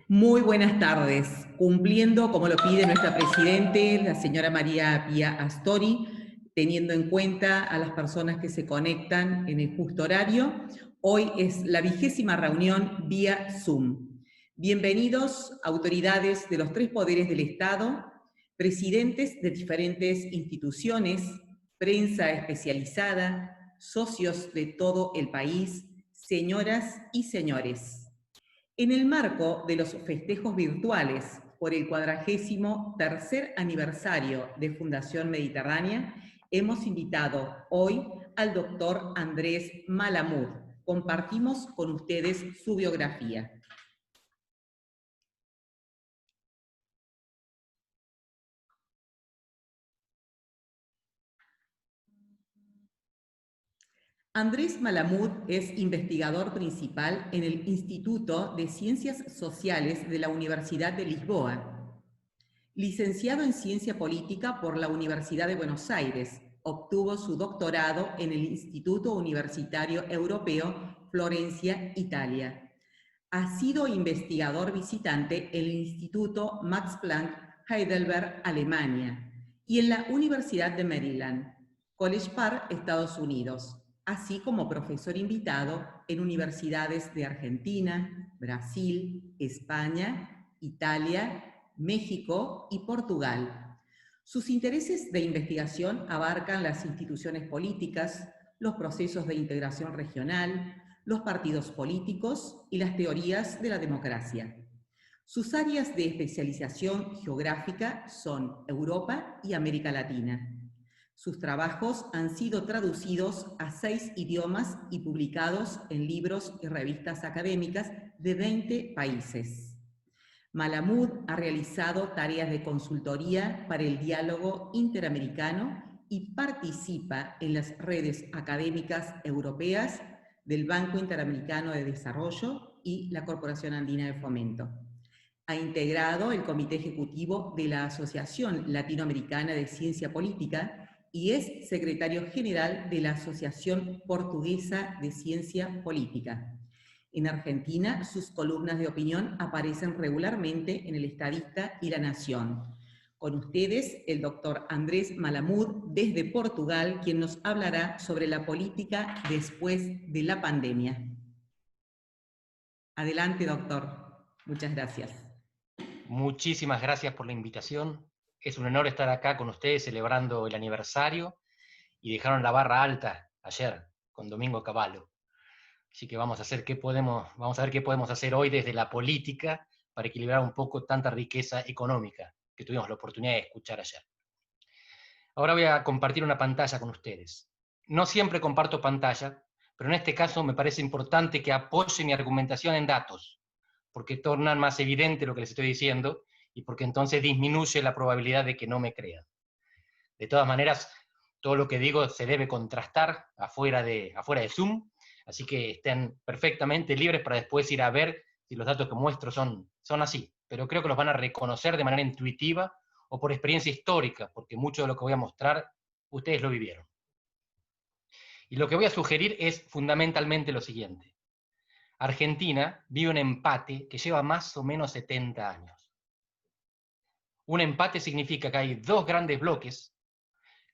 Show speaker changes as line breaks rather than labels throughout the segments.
Muy buenas tardes. Cumpliendo, como lo pide nuestra presidente, la señora María Pía Astori, teniendo en cuenta a las personas que se conectan en el justo horario, hoy es la 20ª reunión vía Zoom. Bienvenidos, autoridades de los 3 poderes del Estado, presidentes de diferentes instituciones, prensa especializada, socios de todo el país, señoras y señores. En el marco de los festejos virtuales por el 43º aniversario de Fundación Mediterránea, hemos invitado hoy al doctor Andrés Malamud. Compartimos con ustedes su biografía. Andrés Malamud es investigador principal en el Instituto de Ciencias Sociales de la Universidad de Lisboa. Licenciado en Ciencia Política por la Universidad de Buenos Aires, obtuvo su doctorado en el Instituto Universitario Europeo, Florencia, Italia. Ha sido investigador visitante en el Instituto Max Planck, Heidelberg, Alemania, y en la Universidad de Maryland, College Park, Estados Unidos, así como profesor invitado en universidades de Argentina, Brasil, España, Italia, México y Portugal. Sus intereses de investigación abarcan las instituciones políticas, los procesos de integración regional, los partidos políticos y las teorías de la democracia. Sus áreas de especialización geográfica son Europa y América Latina. Sus trabajos han sido traducidos a 6 idiomas y publicados en libros y revistas académicas de 20 países. Malamud ha realizado tareas de consultoría para el diálogo interamericano y participa en las redes académicas europeas del Banco Interamericano de Desarrollo y la Corporación Andina de Fomento. Ha integrado el Comité Ejecutivo de la Asociación Latinoamericana de Ciencia Política y es secretario general de la Asociación Portuguesa de Ciencia Política. En Argentina, sus columnas de opinión aparecen regularmente en El Estadista y La Nación. Con ustedes, el doctor Andrés Malamud, desde Portugal, quien nos hablará sobre la política después de la pandemia. Adelante, doctor. Muchas gracias.
Muchísimas gracias por la invitación. Es un honor estar acá con ustedes celebrando el aniversario y dejaron la barra alta ayer con Domingo Cavallo. Así que vamos a ver qué podemos hacer hoy desde la política para equilibrar un poco tanta riqueza económica que tuvimos la oportunidad de escuchar ayer. Ahora voy a compartir una pantalla con ustedes. No siempre comparto pantalla, pero en este caso me parece importante que apoye mi argumentación en datos, porque tornan más evidente lo que les estoy diciendo y porque entonces disminuye la probabilidad de que no me crean. De todas maneras, todo lo que digo se debe contrastar afuera de Zoom, así que estén perfectamente libres para después ir a ver si los datos que muestro son así, pero creo que los van a reconocer de manera intuitiva o por experiencia histórica, porque mucho de lo que voy a mostrar ustedes lo vivieron. Y lo que voy a sugerir es fundamentalmente lo siguiente. Argentina vive un empate que lleva más o menos 70 años. Un empate significa que hay dos grandes bloques,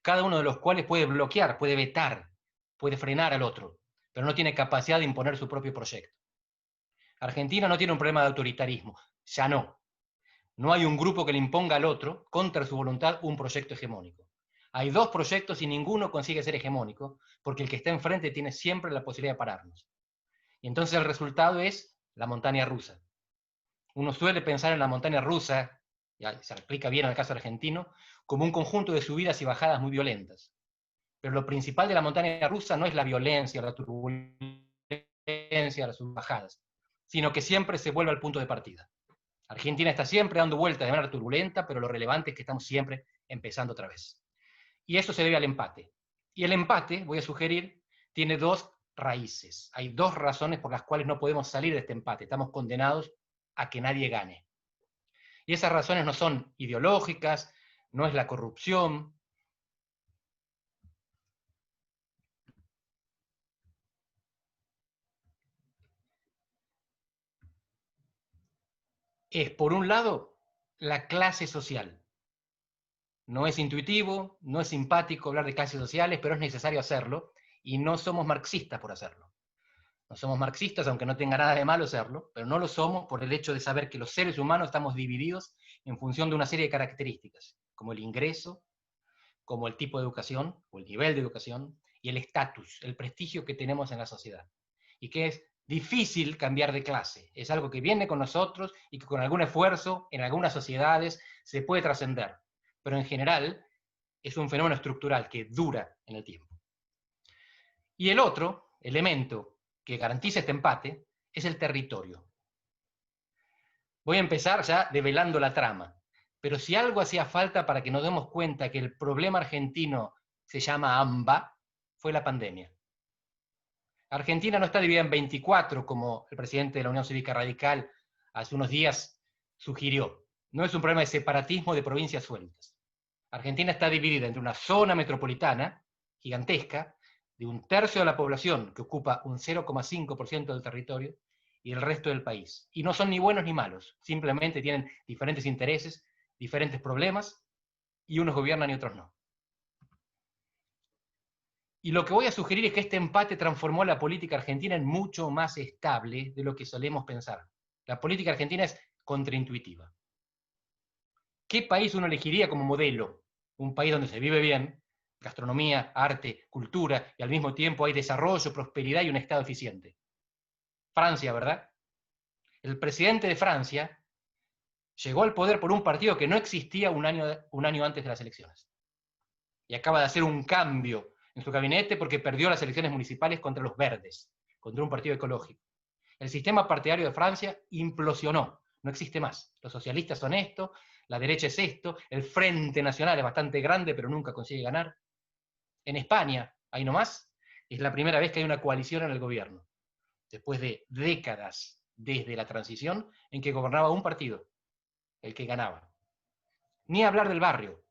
cada uno de los cuales puede bloquear, puede vetar, puede frenar al otro, pero no tiene capacidad de imponer su propio proyecto. Argentina no tiene un problema de autoritarismo, ya no. No hay un grupo que le imponga al otro, contra su voluntad, un proyecto hegemónico. Hay dos proyectos y ninguno consigue ser hegemónico, porque el que está enfrente tiene siempre la posibilidad de pararnos. Y entonces el resultado es la montaña rusa. Uno suele pensar en la montaña rusa, ya se explica bien en el caso argentino, como un conjunto de subidas y bajadas muy violentas. Pero lo principal de la montaña rusa no es la violencia, la turbulencia, las bajadas, sino que siempre se vuelve al punto de partida. Argentina está siempre dando vueltas de manera turbulenta, pero lo relevante es que estamos siempre empezando otra vez. Y eso se debe al empate. Y el empate, voy a sugerir, tiene dos raíces. Hay dos razones por las cuales no podemos salir de este empate. Estamos condenados a que nadie gane. Y esas razones no son ideológicas, no es la corrupción. es, por un lado, la clase social. No es intuitivo, no es simpático hablar de clases sociales, pero es necesario hacerlo, y no somos marxistas por hacerlo. No somos marxistas, aunque no tenga nada de malo serlo, pero no lo somos por el hecho de saber que los seres humanos estamos divididos en función de una serie de características, como el ingreso, como el tipo de educación, o el nivel de educación, y el estatus, el prestigio que tenemos en la sociedad. Y que es difícil cambiar de clase. Es algo que viene con nosotros y que con algún esfuerzo, en algunas sociedades, se puede trascender. Pero en general, es un fenómeno estructural que dura en el tiempo. Y el otro elemento que garantiza este empate es el territorio. Voy a empezar ya develando la trama, pero si algo hacía falta para que nos demos cuenta que el problema argentino se llama AMBA, fue la pandemia. Argentina no está dividida en 24, como el presidente de la Unión Cívica Radical hace unos días sugirió. No es un problema de separatismo de provincias sueltas. Argentina está dividida entre una zona metropolitana gigantesca, de un tercio de la población, que ocupa un 0,5% del territorio, y el resto del país. Y no son ni buenos ni malos, simplemente tienen diferentes intereses, diferentes problemas, y unos gobiernan y otros no. Y lo que voy a sugerir es que este empate transformó la política argentina en mucho más estable de lo que solemos pensar. La política argentina es contraintuitiva. ¿Qué país uno elegiría como modelo? Un país donde se vive bien, gastronomía, arte, cultura, y al mismo tiempo hay desarrollo, prosperidad y un Estado eficiente. Francia, ¿verdad? El presidente de Francia llegó al poder por un partido que no existía un año antes de las elecciones. Y acaba de hacer un cambio en su gabinete porque perdió las elecciones municipales contra los verdes, contra un partido ecológico. El sistema partidario de Francia implosionó, no existe más. Los socialistas son esto, la derecha es esto, el Frente Nacional es bastante grande pero nunca consigue ganar. En España, ahí nomás, es la primera vez que hay una coalición en el gobierno, después de décadas desde la transición en que gobernaba un partido, el que ganaba. Ni hablar del barrio.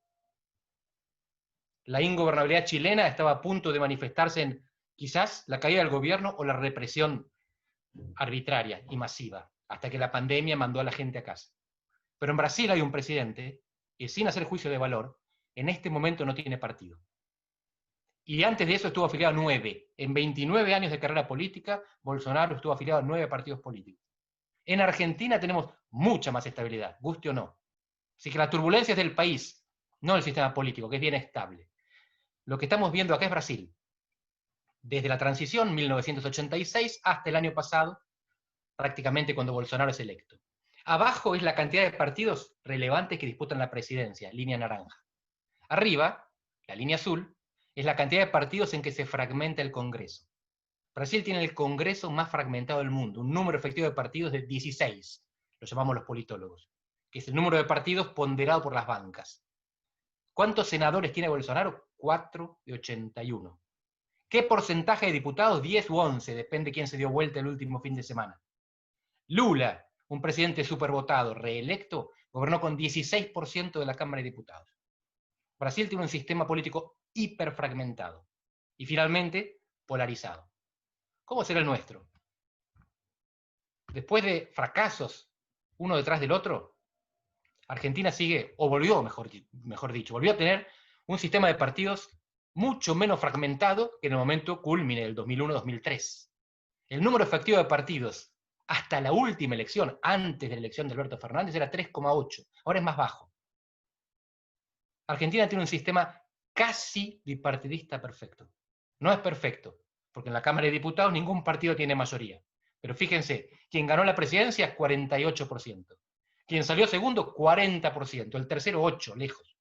La ingobernabilidad chilena estaba a punto de manifestarse en quizás la caída del gobierno o la represión arbitraria y masiva, hasta que la pandemia mandó a la gente a casa. Pero en Brasil hay un presidente que, sin hacer juicio de valor, en este momento no tiene partido. Y antes de eso estuvo afiliado a 9. En 29 años de carrera política, Bolsonaro estuvo afiliado a 9 partidos políticos. En Argentina tenemos mucha más estabilidad, guste o no. Así que la turbulencia es del país, no del sistema político, que es bien estable. Lo que estamos viendo acá es Brasil. Desde la transición, 1986, hasta el año pasado, prácticamente cuando Bolsonaro es electo. Abajo es la cantidad de partidos relevantes que disputan la presidencia, línea naranja. Arriba, la línea azul, es la cantidad de partidos en que se fragmenta el Congreso. Brasil tiene el Congreso más fragmentado del mundo, un número efectivo de partidos de 16, lo llamamos los politólogos, que es el número de partidos ponderado por las bancas. ¿Cuántos senadores tiene Bolsonaro? 4 de 81. ¿Qué porcentaje de diputados? 10 u 11, depende quién se dio vuelta el último fin de semana. Lula, un presidente supervotado, reelecto, gobernó con 16% de la Cámara de Diputados. Brasil tiene un sistema político hiperfragmentado y finalmente polarizado. ¿Cómo será el nuestro? Después de fracasos uno detrás del otro, Argentina sigue, o volvió, mejor dicho, volvió a tener un sistema de partidos mucho menos fragmentado que en el momento culmine del 2001-2003. El número efectivo de partidos hasta la última elección, antes de la elección de Alberto Fernández, era 3,8. Ahora es más bajo. Argentina tiene un sistema casi bipartidista perfecto. No es perfecto, porque en la Cámara de Diputados ningún partido tiene mayoría. Pero fíjense, quien ganó la presidencia, 48%. Quien salió segundo, 40%. El tercero, 8%, lejos.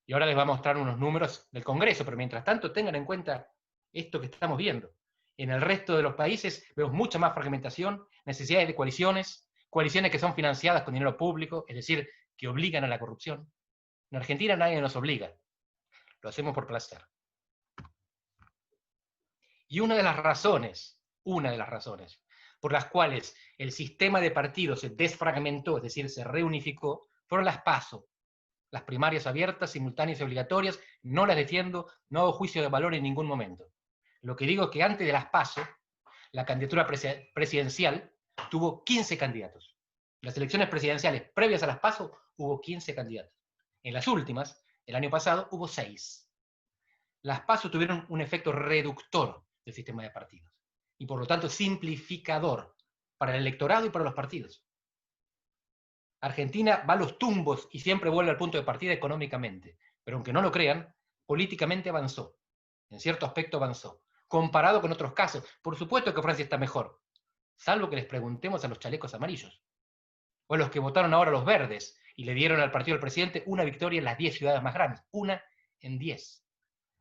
Y ahora les voy a mostrar unos números del Congreso, pero mientras tanto tengan en cuenta esto que estamos viendo. En el resto de los países vemos mucha más fragmentación, necesidades de coaliciones, coaliciones que son financiadas con dinero público, es decir, que obligan a la corrupción. En Argentina nadie nos obliga, lo hacemos por placer. Y una de las razones por las cuales el sistema de partidos se desfragmentó, es decir, se reunificó, fueron las PASO, las primarias abiertas, simultáneas y obligatorias. No las defiendo, no hago juicio de valor en ningún momento. Lo que digo es que antes de las PASO, la candidatura presidencial tuvo 15 candidatos. En las elecciones presidenciales previas a las PASO hubo 15 candidatos. En las últimas, el año pasado, hubo 6. Las PASO tuvieron un efecto reductor del sistema de partidos y por lo tanto simplificador para el electorado y para los partidos. Argentina va a los tumbos y siempre vuelve al punto de partida económicamente, pero aunque no lo crean, políticamente avanzó. En cierto aspecto avanzó. Comparado con otros casos, por supuesto que Francia está mejor, salvo que les preguntemos a los chalecos amarillos, o a los que votaron ahora los verdes y le dieron al partido del presidente una victoria en las 10 ciudades más grandes, una en 10.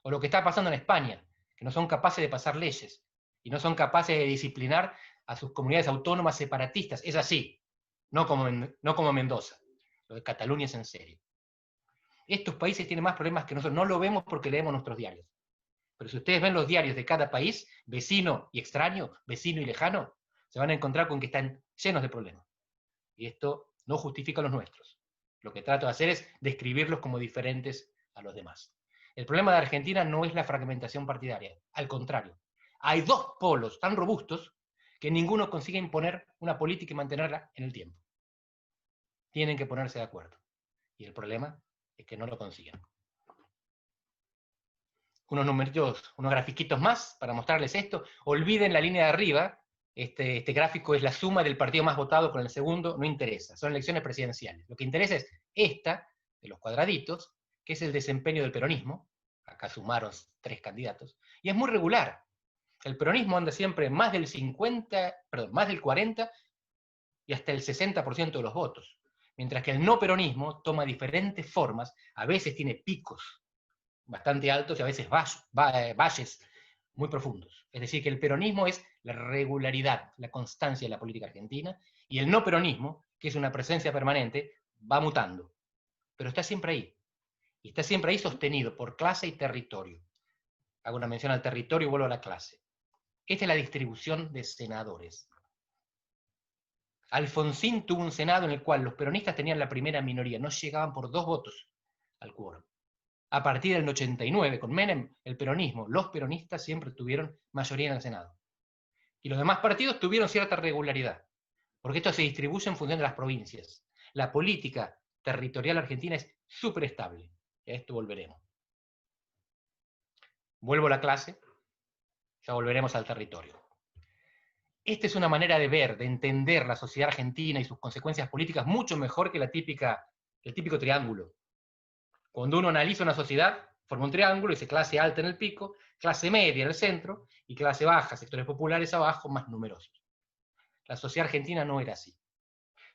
O lo que está pasando en España, que no son capaces de pasar leyes y no son capaces de disciplinar a sus comunidades autónomas separatistas. Es así, no como Mendoza. Lo de Cataluña es en serio. Estos países tienen más problemas que nosotros. No lo vemos porque leemos nuestros diarios. Pero si ustedes ven los diarios de cada país, vecino y extraño, vecino y lejano, se van a encontrar con que están llenos de problemas. Y esto no justifica los nuestros. Lo que trato de hacer es describirlos como diferentes a los demás. El problema de Argentina no es la fragmentación partidaria, al contrario. Hay dos polos tan robustos que ninguno consigue imponer una política y mantenerla en el tiempo. Tienen que ponerse de acuerdo. Y el problema es que no lo consiguen. Unos numeritos, unos grafiquitos más para mostrarles esto. Olviden la línea de arriba. Este gráfico es la suma del partido más votado con el segundo, no interesa. Son elecciones presidenciales. Lo que interesa es esta, de los cuadraditos, que es el desempeño del peronismo. Acá sumaron 3 candidatos. Y es muy regular. El peronismo anda siempre más del 40 y hasta el 60% de los votos. Mientras que el no peronismo toma diferentes formas, a veces tiene picos bastante altos y a veces valles muy profundos. Es decir, que el peronismo es la regularidad, la constancia de la política argentina, y el no peronismo, que es una presencia permanente, va mutando. Pero está siempre ahí. Y está siempre ahí sostenido por clase y territorio. Hago una mención al territorio y vuelvo a la clase. Esta es la distribución de senadores. Alfonsín tuvo un senado en el cual los peronistas tenían la primera minoría, no llegaban por 2 votos al quórum. A partir del 89, con Menem, el peronismo, los peronistas siempre tuvieron mayoría en el Senado. Y los demás partidos tuvieron cierta regularidad, porque esto se distribuye en función de las provincias. La política territorial argentina es súper estable. Y a esto volveremos. Vuelvo a la clase, ya volveremos al territorio. Esta es una manera de ver, de entender la sociedad argentina y sus consecuencias políticas mucho mejor que el típico triángulo. Cuando uno analiza una sociedad, forma un triángulo y dice clase alta en el pico, clase media en el centro y clase baja, sectores populares abajo, más numerosos. La sociedad argentina no era así.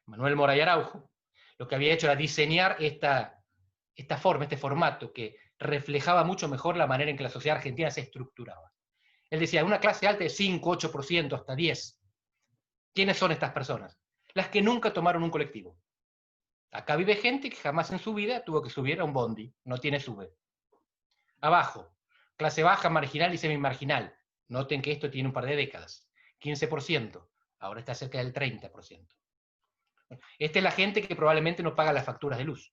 Manuel Moray Araujo lo que había hecho era diseñar esta forma, este formato que reflejaba mucho mejor la manera en que la sociedad argentina se estructuraba. Él decía, una clase alta de 5, 8%, hasta 10%. ¿Quiénes son estas personas? Las que nunca tomaron un colectivo. Acá vive gente que jamás en su vida tuvo que subir a un bondi, no tiene sube. Abajo, clase baja, marginal y semi-marginal. Noten que esto tiene un par de décadas. 15%, ahora está cerca del 30%. Esta es la gente que probablemente no paga las facturas de luz.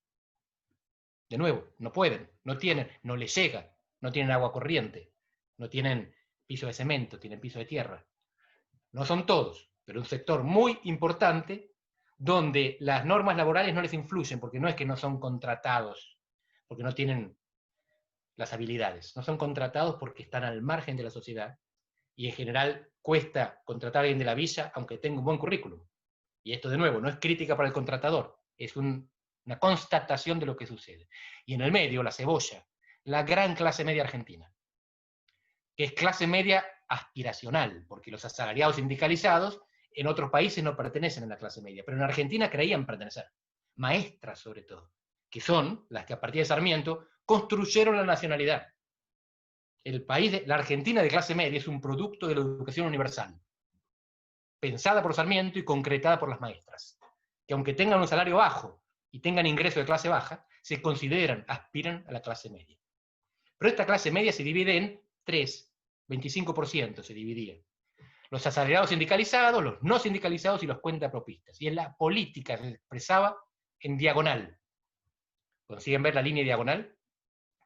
De nuevo, no pueden, no tienen, no les llega, no tienen agua corriente, no tienen piso de cemento, tienen piso de tierra. No son todos, pero un sector muy importante donde las normas laborales no les influyen, porque no es que no son contratados, porque no tienen las habilidades, no son contratados porque están al margen de la sociedad, y en general cuesta contratar a alguien de la villa, aunque tenga un buen currículum. Y esto de nuevo, no es crítica para el contratador, es una constatación de lo que sucede. Y en el medio, la cebolla, la gran clase media argentina, que es clase media aspiracional, porque los asalariados sindicalizados en otros países no pertenecen a la clase media, pero en Argentina creían pertenecer. Maestras, sobre todo, que son las que a partir de Sarmiento construyeron la nacionalidad. La Argentina de clase media es un producto de la educación universal, pensada por Sarmiento y concretada por las maestras, que aunque tengan un salario bajo y tengan ingreso de clase baja, se consideran, aspiran a la clase media. Pero esta clase media se divide en 25% se dividía. Los asalariados sindicalizados, los no sindicalizados y los cuentapropistas. Y en la política se expresaba en diagonal. ¿Consiguen ver la línea diagonal?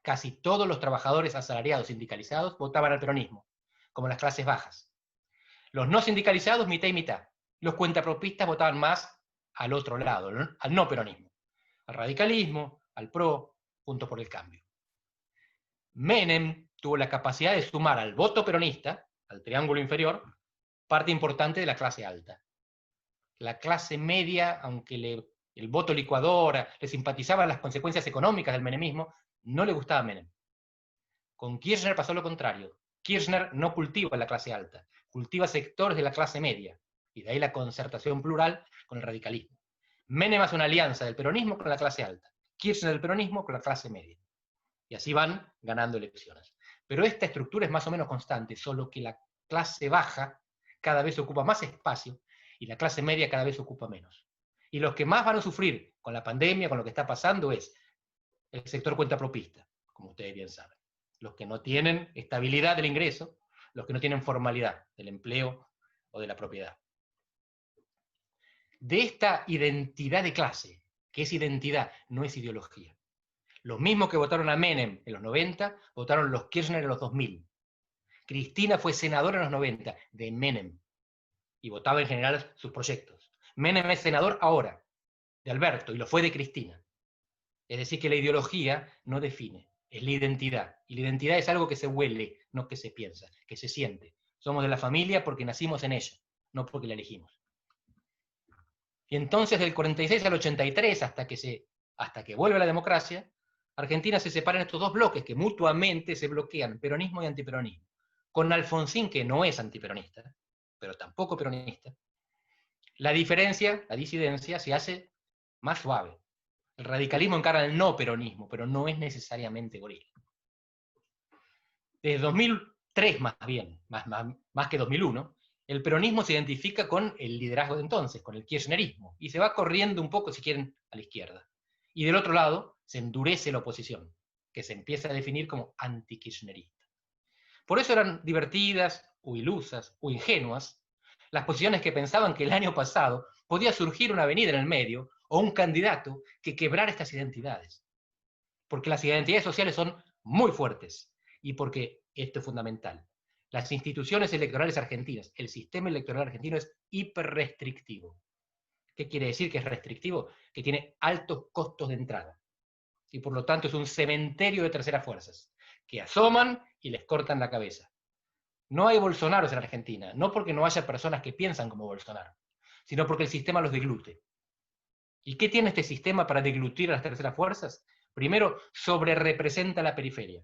Casi todos los trabajadores asalariados sindicalizados votaban al peronismo, como las clases bajas. Los no sindicalizados, mitad y mitad. Los cuentapropistas votaban más al otro lado, al no peronismo, al radicalismo, al PRO, Juntos por el Cambio. Menem tuvo la capacidad de sumar al voto peronista, al triángulo inferior, parte importante de la clase alta. La clase media, aunque el voto licuadora le simpatizaban las consecuencias económicas del menemismo, no le gustaba Menem. Con Kirchner pasó lo contrario. Kirchner no cultiva la clase alta, cultiva sectores de la clase media, y de ahí la concertación plural con el radicalismo. Menem hace una alianza del peronismo con la clase alta, Kirchner del peronismo con la clase media. Y así van ganando elecciones. Pero esta estructura es más o menos constante, solo que la clase baja cada vez ocupa más espacio y la clase media cada vez ocupa menos. Y los que más van a sufrir con la pandemia, con lo que está pasando, es el sector cuentapropista, como ustedes bien saben. Los que no tienen estabilidad del ingreso, los que no tienen formalidad del empleo o de la propiedad. De esta identidad de clase, que es identidad, no es ideología. Los mismos que votaron a Menem en los 90, votaron los Kirchner en los 2000. Cristina fue senadora en los 90 de Menem y votaba en general sus proyectos. Menem es senador ahora, de Alberto, y lo fue de Cristina. Es decir, que la ideología no define, es la identidad. Y la identidad es algo que se huele, no que se piensa, que se siente. Somos de la familia porque nacimos en ella, no porque la elegimos. Y entonces del 46 al 83, hasta que vuelve la democracia, Argentina se separa en estos dos bloques que mutuamente se bloquean, peronismo y antiperonismo. Con Alfonsín, que no es antiperonista, pero tampoco peronista, la diferencia, la disidencia, se hace más suave. El radicalismo encarna el no peronismo, pero no es necesariamente gorila. Desde 2003 más bien, más que 2001, el peronismo se identifica con el liderazgo de entonces, con el kirchnerismo, y se va corriendo un poco, si quieren, a la izquierda. Y del otro lado, se endurece la oposición, que se empieza a definir como anti-kirchnerista. Por eso eran divertidas, o ilusas, o ingenuas, las posiciones que pensaban que el año pasado podía surgir una avenida en el medio, o un candidato que quebrara estas identidades. Porque las identidades sociales son muy fuertes, y porque, esto es fundamental, las instituciones electorales argentinas, el sistema electoral argentino es hiperrestrictivo. ¿Qué quiere decir que es restrictivo? Que tiene altos costos de entrada. Y por lo tanto es un cementerio de terceras fuerzas, que asoman y les cortan la cabeza. No hay Bolsonaros en Argentina, no porque no haya personas que piensan como Bolsonaro, sino porque el sistema los deglute. ¿Y qué tiene este sistema para deglutir a las terceras fuerzas? Primero, sobrerepresenta la periferia.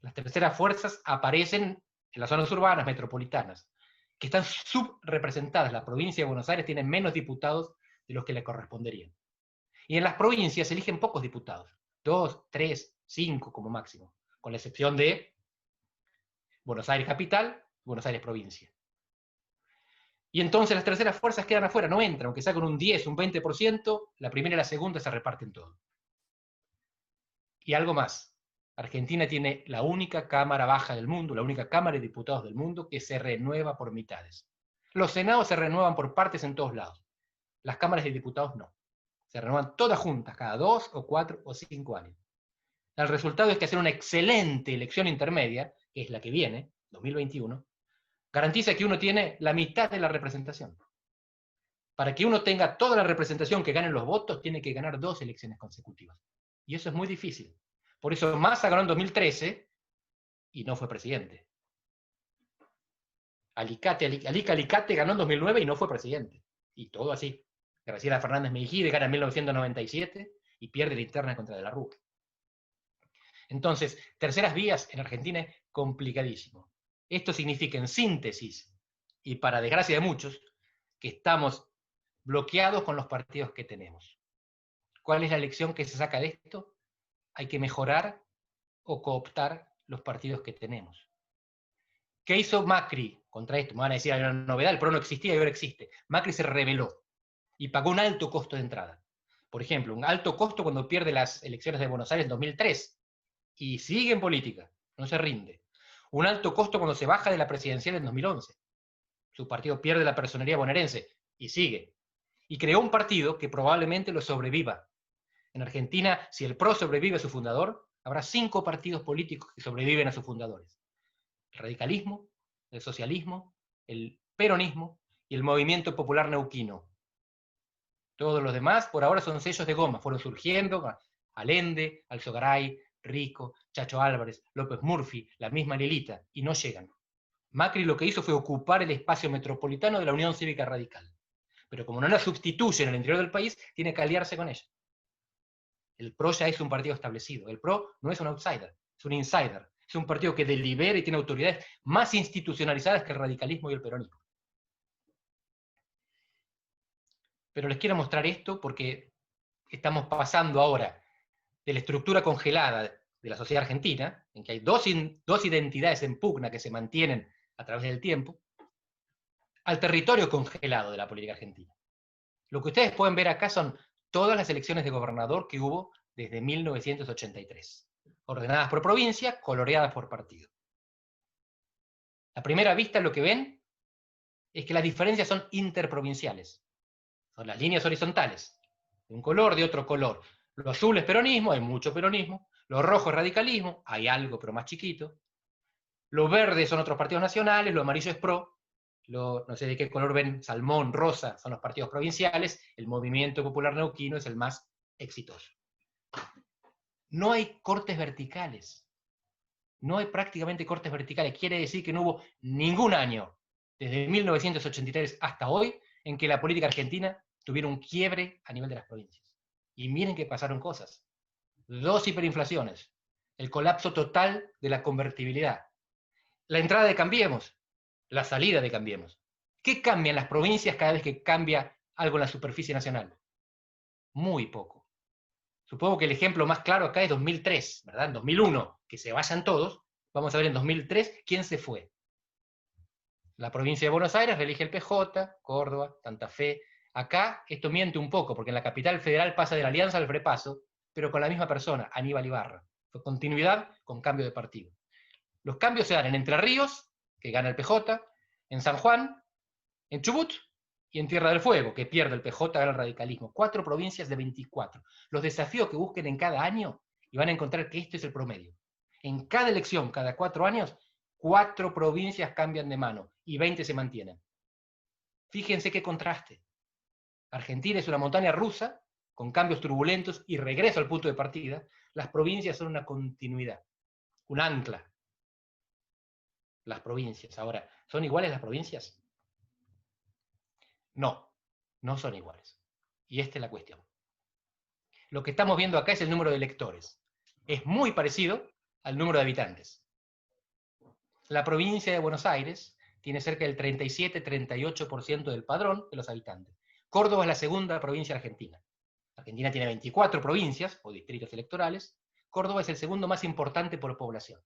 Las terceras fuerzas aparecen en las zonas urbanas, metropolitanas, que están subrepresentadas. La provincia de Buenos Aires tiene menos diputados de los que le corresponderían. Y en las provincias se eligen pocos diputados, 2, 3, 5 como máximo, con la excepción de Buenos Aires capital, Buenos Aires provincia. Y entonces las terceras fuerzas quedan afuera, no entran, aunque sacan un 10, un 20%, la primera y la segunda se reparten todo. Y algo más, Argentina tiene la única cámara baja del mundo, la única cámara de diputados del mundo que se renueva por mitades. Los senados se renuevan por partes en todos lados, las cámaras de diputados no. Se renuevan todas juntas, cada 2 o 4 o 5 años. El resultado es que hacer una excelente elección intermedia, que es la que viene, 2021, garantiza que uno tiene la mitad de la representación. Para que uno tenga toda la representación que ganen los votos, tiene que ganar 2 elecciones consecutivas. Y eso es muy difícil. Por eso Massa ganó en 2013 y no fue presidente. Alicate ganó en 2009 y no fue presidente. Y todo así. Graciela Fernández Mejide gana en 1997 y pierde la interna contra De la Rúa. Entonces, terceras vías en Argentina es complicadísimo. Esto significa, en síntesis, y para desgracia de muchos, que estamos bloqueados con los partidos que tenemos. ¿Cuál es la lección que se saca de esto? Hay que mejorar o cooptar los partidos que tenemos. ¿Qué hizo Macri contra esto? Me van a decir, hay una novedad, el PRO no existía y ahora existe. Macri se rebeló y pagó un alto costo de entrada. Por ejemplo, un alto costo cuando pierde las elecciones de Buenos Aires en 2003 y sigue en política, no se rinde. Un alto costo cuando se baja de la presidencial en 2011. Su partido pierde la personería bonaerense y sigue. Y creó un partido que probablemente lo sobreviva. En Argentina, si el PRO sobrevive a su fundador, habrá 5 partidos políticos que sobreviven a sus fundadores. El radicalismo, el socialismo, el peronismo y el movimiento popular neuquino. Todos los demás, por ahora, son sellos de goma. Fueron surgiendo Allende, Alzogaray, Rico, Chacho Álvarez, López Murphy, la misma Lelita, y no llegan. Macri lo que hizo fue ocupar el espacio metropolitano de la Unión Cívica Radical. Pero como no la sustituye en el interior del país, tiene que aliarse con ella. El PRO ya es un partido establecido. El PRO no es un outsider, es un insider. Es un partido que delibera y tiene autoridades más institucionalizadas que el radicalismo y el peronismo. Pero les quiero mostrar esto porque estamos pasando ahora de la estructura congelada de la sociedad argentina, en que hay dos identidades en pugna que se mantienen a través del tiempo, al territorio congelado de la política argentina. Lo que ustedes pueden ver acá son todas las elecciones de gobernador que hubo desde 1983, ordenadas por provincia, coloreadas por partido. A primera vista lo que ven es que las diferencias son interprovinciales. Son las líneas horizontales, de un color, de otro color. Lo azul es peronismo, hay mucho peronismo. Lo rojo es radicalismo, hay algo pero más chiquito. Lo verde son otros partidos nacionales, lo amarillo es PRO. No sé de qué color ven, salmón, rosa, son los partidos provinciales. El Movimiento Popular Neuquino es el más exitoso. No hay cortes verticales. No hay prácticamente cortes verticales. Quiere decir que no hubo ningún año, desde 1983 hasta hoy, en que la política argentina tuviera un quiebre a nivel de las provincias. Y miren que pasaron cosas. 2 hiperinflaciones, el colapso total de la convertibilidad, la entrada de Cambiemos, la salida de Cambiemos. ¿Qué cambian las provincias cada vez que cambia algo en la superficie nacional? Muy poco. Supongo que el ejemplo más claro acá es 2003, ¿verdad? En 2001, que se vayan todos. Vamos a ver en 2003 quién se fue. La provincia de Buenos Aires reelige el PJ, Córdoba, Santa Fe. Acá esto miente un poco, porque en la capital federal pasa de la Alianza al Frepaso, pero con la misma persona, Aníbal Ibarra. Fue continuidad con cambio de partido. Los cambios se dan en Entre Ríos, que gana el PJ, en San Juan, en Chubut y en Tierra del Fuego, que pierde el PJ, gana el radicalismo. 4 provincias de 24. Los desafíos que busquen en cada año y van a encontrar que esto es el promedio. En cada elección, cada 4 años, 4 provincias cambian de mano y 20 se mantienen. Fíjense qué contraste. Argentina es una montaña rusa, con cambios turbulentos y regreso al punto de partida. Las provincias son una continuidad, un ancla. Las provincias. Ahora, ¿son iguales las provincias? No, no son iguales. Y esta es la cuestión. Lo que estamos viendo acá es el número de electores. Es muy parecido al número de habitantes. La provincia de Buenos Aires tiene cerca del 37-38% del padrón de los habitantes. Córdoba es la segunda provincia argentina. Argentina tiene 24 provincias o distritos electorales. Córdoba es el segundo más importante por población.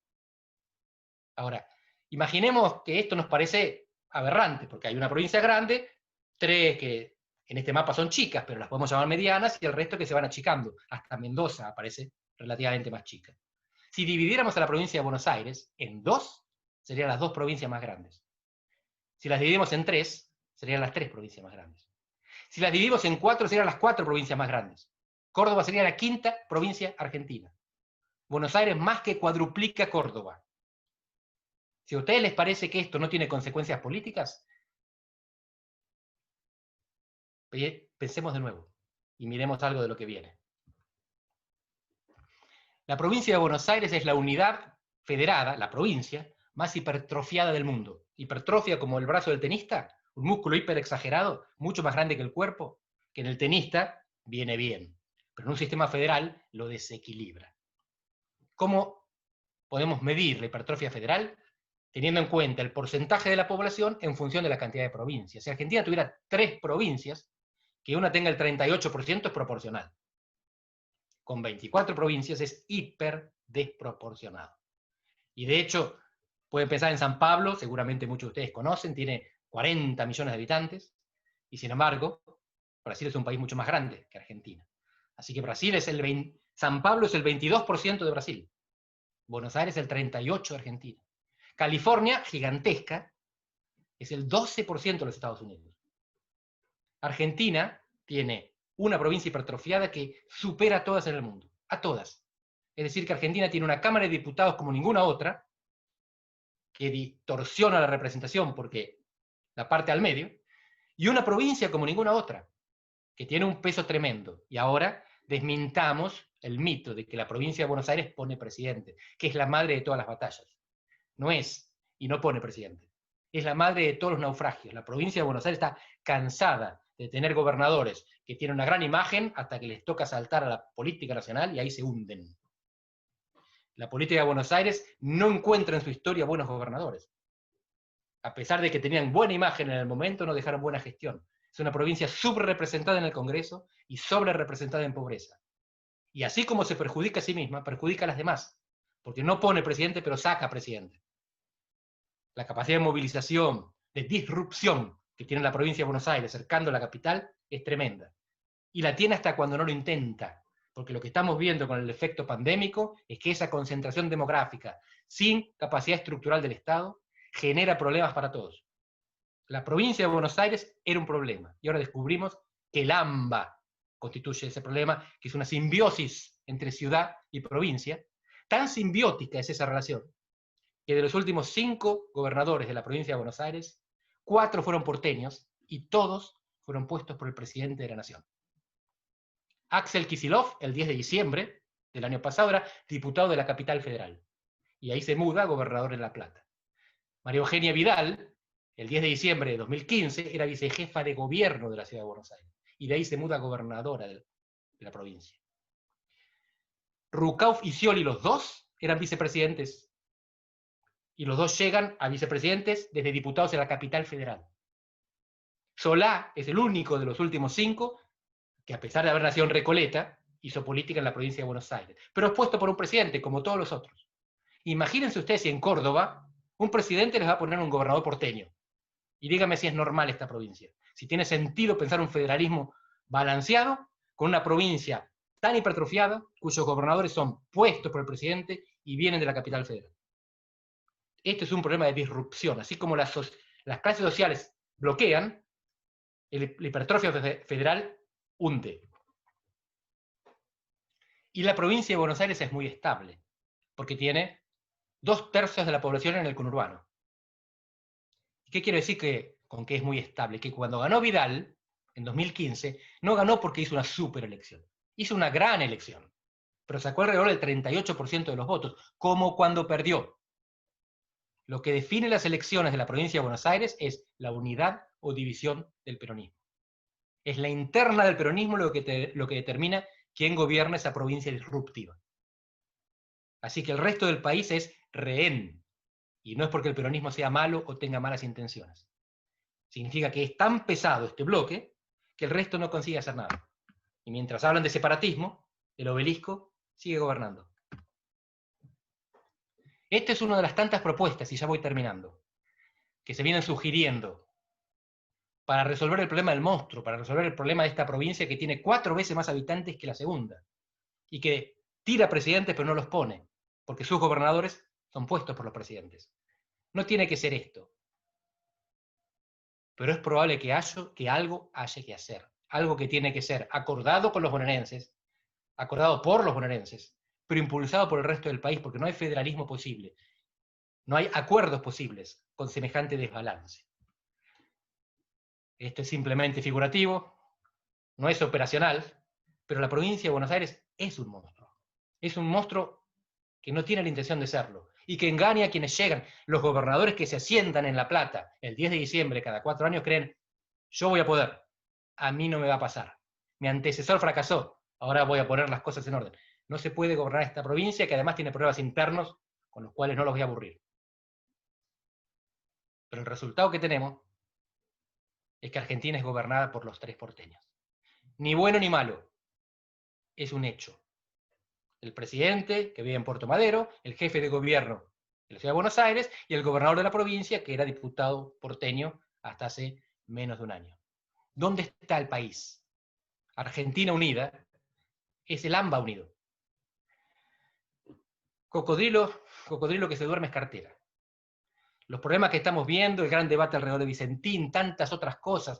Ahora, imaginemos que esto nos parece aberrante, porque hay una provincia grande, 3 que en este mapa son chicas, pero las podemos llamar medianas, y el resto que se van achicando. Hasta Mendoza aparece relativamente más chica. Si dividiéramos a la provincia de Buenos Aires en 2, serían las 2 provincias más grandes. Si las dividimos en 3, serían las 3 provincias más grandes. Si las dividimos en 4, serían las 4 provincias más grandes. Córdoba sería la 5ª provincia argentina. Buenos Aires más que cuadruplica Córdoba. Si a ustedes les parece que esto no tiene consecuencias políticas, pensemos de nuevo y miremos algo de lo que viene. La provincia de Buenos Aires es la unidad federada, la provincia, más hipertrofiada del mundo. Hipertrofia como el brazo del tenista, un músculo hiperexagerado, mucho más grande que el cuerpo, que en el tenista viene bien, pero en un sistema federal lo desequilibra. ¿Cómo podemos medir la hipertrofia federal? Teniendo en cuenta el porcentaje de la población en función de la cantidad de provincias. Si Argentina tuviera 3 provincias, que una tenga el 38% es proporcional. Con 24 provincias es hiper desproporcionado. Y de hecho, pueden pensar en San Pablo, seguramente muchos de ustedes conocen, tiene 40 millones de habitantes, y sin embargo, Brasil es un país mucho más grande que Argentina. Así que Brasil es San Pablo es el 22% de Brasil. Buenos Aires el 38% de Argentina. California, gigantesca, es el 12% de los Estados Unidos. Argentina tiene una provincia hipertrofiada que supera a todas en el mundo, a todas. Es decir, que Argentina tiene una Cámara de Diputados como ninguna otra, que distorsiona la representación porque la parte al medio, y una provincia como ninguna otra. que tiene un peso tremendo. Y ahora desmintamos el mito de que la provincia de Buenos Aires pone presidente, que es la madre de todas las batallas. No es, y no pone presidente. Es la madre de todos los naufragios. La provincia de Buenos Aires está cansada de tener gobernadores que tienen una gran imagen hasta que les toca saltar a la política nacional y ahí se hunden. La política de Buenos Aires no encuentra en su historia buenos gobernadores. A pesar de que tenían buena imagen en el momento, no dejaron buena gestión. Es una provincia subrepresentada en el Congreso y sobrerepresentada en pobreza. Y así como se perjudica a sí misma, perjudica a las demás, porque no pone presidente, pero saca presidente. La capacidad de movilización, de disrupción que tiene la provincia de Buenos Aires cercando la capital es tremenda. Y la tiene hasta cuando no lo intenta, porque lo que estamos viendo con el efecto pandémico es que esa concentración demográfica sin capacidad estructural del Estado genera problemas para todos. La provincia de Buenos Aires era un problema, y ahora descubrimos que el AMBA constituye ese problema, que es una simbiosis entre ciudad y provincia. Tan simbiótica es esa relación, que de los últimos 5 gobernadores de la provincia de Buenos Aires, 4 fueron porteños, y todos fueron puestos por el presidente de la Nación. Axel Kicillof, el 10 de diciembre del año pasado, era diputado de la capital federal, y ahí se muda a gobernador en La Plata. María Eugenia Vidal, el 10 de diciembre de 2015, era vicejefa de gobierno de la ciudad de Buenos Aires, y de ahí se muda a gobernadora de la provincia. Rucauf y Scioli, los dos, eran vicepresidentes, y los dos llegan a vicepresidentes desde diputados de la capital federal. Solá es el único de los últimos 5 que, a pesar de haber nacido en Recoleta, hizo política en la provincia de Buenos Aires, pero es puesto por un presidente, como todos los otros. Imagínense ustedes si en Córdoba un presidente les va a poner un gobernador porteño. Y dígame si es normal esta provincia. Si tiene sentido pensar un federalismo balanceado con una provincia tan hipertrofiada, cuyos gobernadores son puestos por el presidente y vienen de la capital federal. Este es un problema de disrupción. Así como las clases sociales bloquean, la hipertrofia federal hunde. Y la provincia de Buenos Aires es muy estable, porque tiene 2/3 de la población en el conurbano. ¿Qué quiero decir con que es muy estable? Que cuando ganó Vidal, en 2015, no ganó porque hizo una super elección. Hizo una gran elección, pero sacó alrededor del 38% de los votos, como cuando perdió. Lo que define las elecciones de la provincia de Buenos Aires es la unidad o división del peronismo. Es la interna del peronismo lo que determina quién gobierna esa provincia disruptiva. Así que el resto del país es rehén. Y no es porque el peronismo sea malo o tenga malas intenciones. Significa que es tan pesado este bloque que el resto no consigue hacer nada. Y mientras hablan de separatismo, el obelisco sigue gobernando. Esta es una de las tantas propuestas, y ya voy terminando, que se vienen sugiriendo para resolver el problema del monstruo, para resolver el problema de esta provincia que tiene 4 veces más habitantes que la segunda, y que tira presidentes pero no los pone, porque sus gobernadores son puestos por los presidentes. No tiene que ser esto, pero es probable que algo haya que hacer, algo que tiene que ser acordado con los bonaerenses, acordado por los bonaerenses, pero impulsado por el resto del país, porque no hay federalismo posible, no hay acuerdos posibles con semejante desbalance. Esto es simplemente figurativo, no es operacional, pero la provincia de Buenos Aires es un monstruo. Es un monstruo que no tiene la intención de serlo, y que engaña a quienes llegan. Los gobernadores que se asientan en La Plata el 10 de diciembre cada 4 años creen, yo voy a poder, a mí no me va a pasar. Mi antecesor fracasó, ahora voy a poner las cosas en orden. No se puede gobernar esta provincia, que además tiene problemas internos con los cuales no los voy a aburrir. Pero el resultado que tenemos es que Argentina es gobernada por los 3 porteños. Ni bueno ni malo, es un hecho. El presidente, que vive en Puerto Madero, el jefe de gobierno de la Ciudad de Buenos Aires, y el gobernador de la provincia, que era diputado porteño hasta hace menos de un año. ¿Dónde está el país? Argentina unida es el AMBA unido. Cocodrilo que se duerme es cartera. Los problemas que estamos viendo, el gran debate alrededor de Vicentín, tantas otras cosas,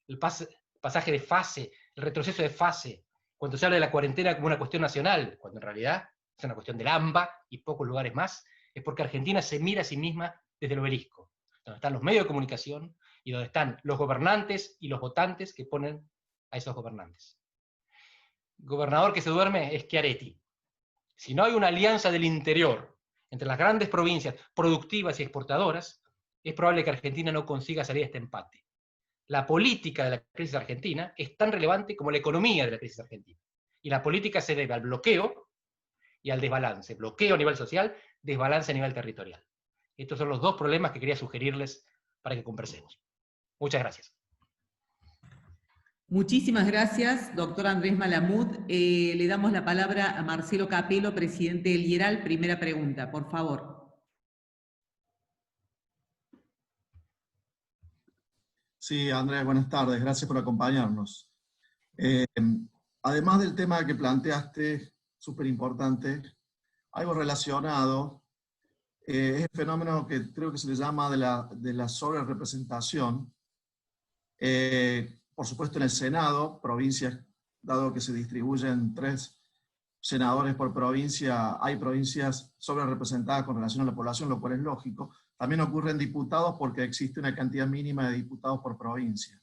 el pasaje de fase, el retroceso de fase, cuando se habla de la cuarentena como una cuestión nacional, cuando en realidad es una cuestión del AMBA y pocos lugares más, es porque Argentina se mira a sí misma desde el obelisco, donde están los medios de comunicación y donde están los gobernantes y los votantes que ponen a esos gobernantes. Gobernador que se duerme es Schiaretti. Si no hay una alianza del interior entre las grandes provincias productivas y exportadoras, es probable que Argentina no consiga salir de este empate. La política de la crisis argentina es tan relevante como la economía de la crisis argentina. Y la política se debe al bloqueo y al desbalance. Bloqueo a nivel social, desbalance a nivel territorial. Estos son los dos problemas que quería sugerirles para que conversemos. Muchas gracias.
Muchísimas gracias, doctor Andrés Malamud. Le damos la palabra a Marcelo Capello, presidente del IERAL. Primera pregunta, por favor.
Sí, Andrés, buenas tardes. Gracias por acompañarnos. Además del tema que planteaste, súper importante, algo relacionado, es el fenómeno que creo que se le llama de la sobrerepresentación. Por supuesto, en el Senado, provincias, dado que se distribuyen 3 senadores por provincia, hay provincias sobrerepresentadas con relación a la población, lo cual es lógico. También ocurre en diputados porque existe una cantidad mínima de diputados por provincia.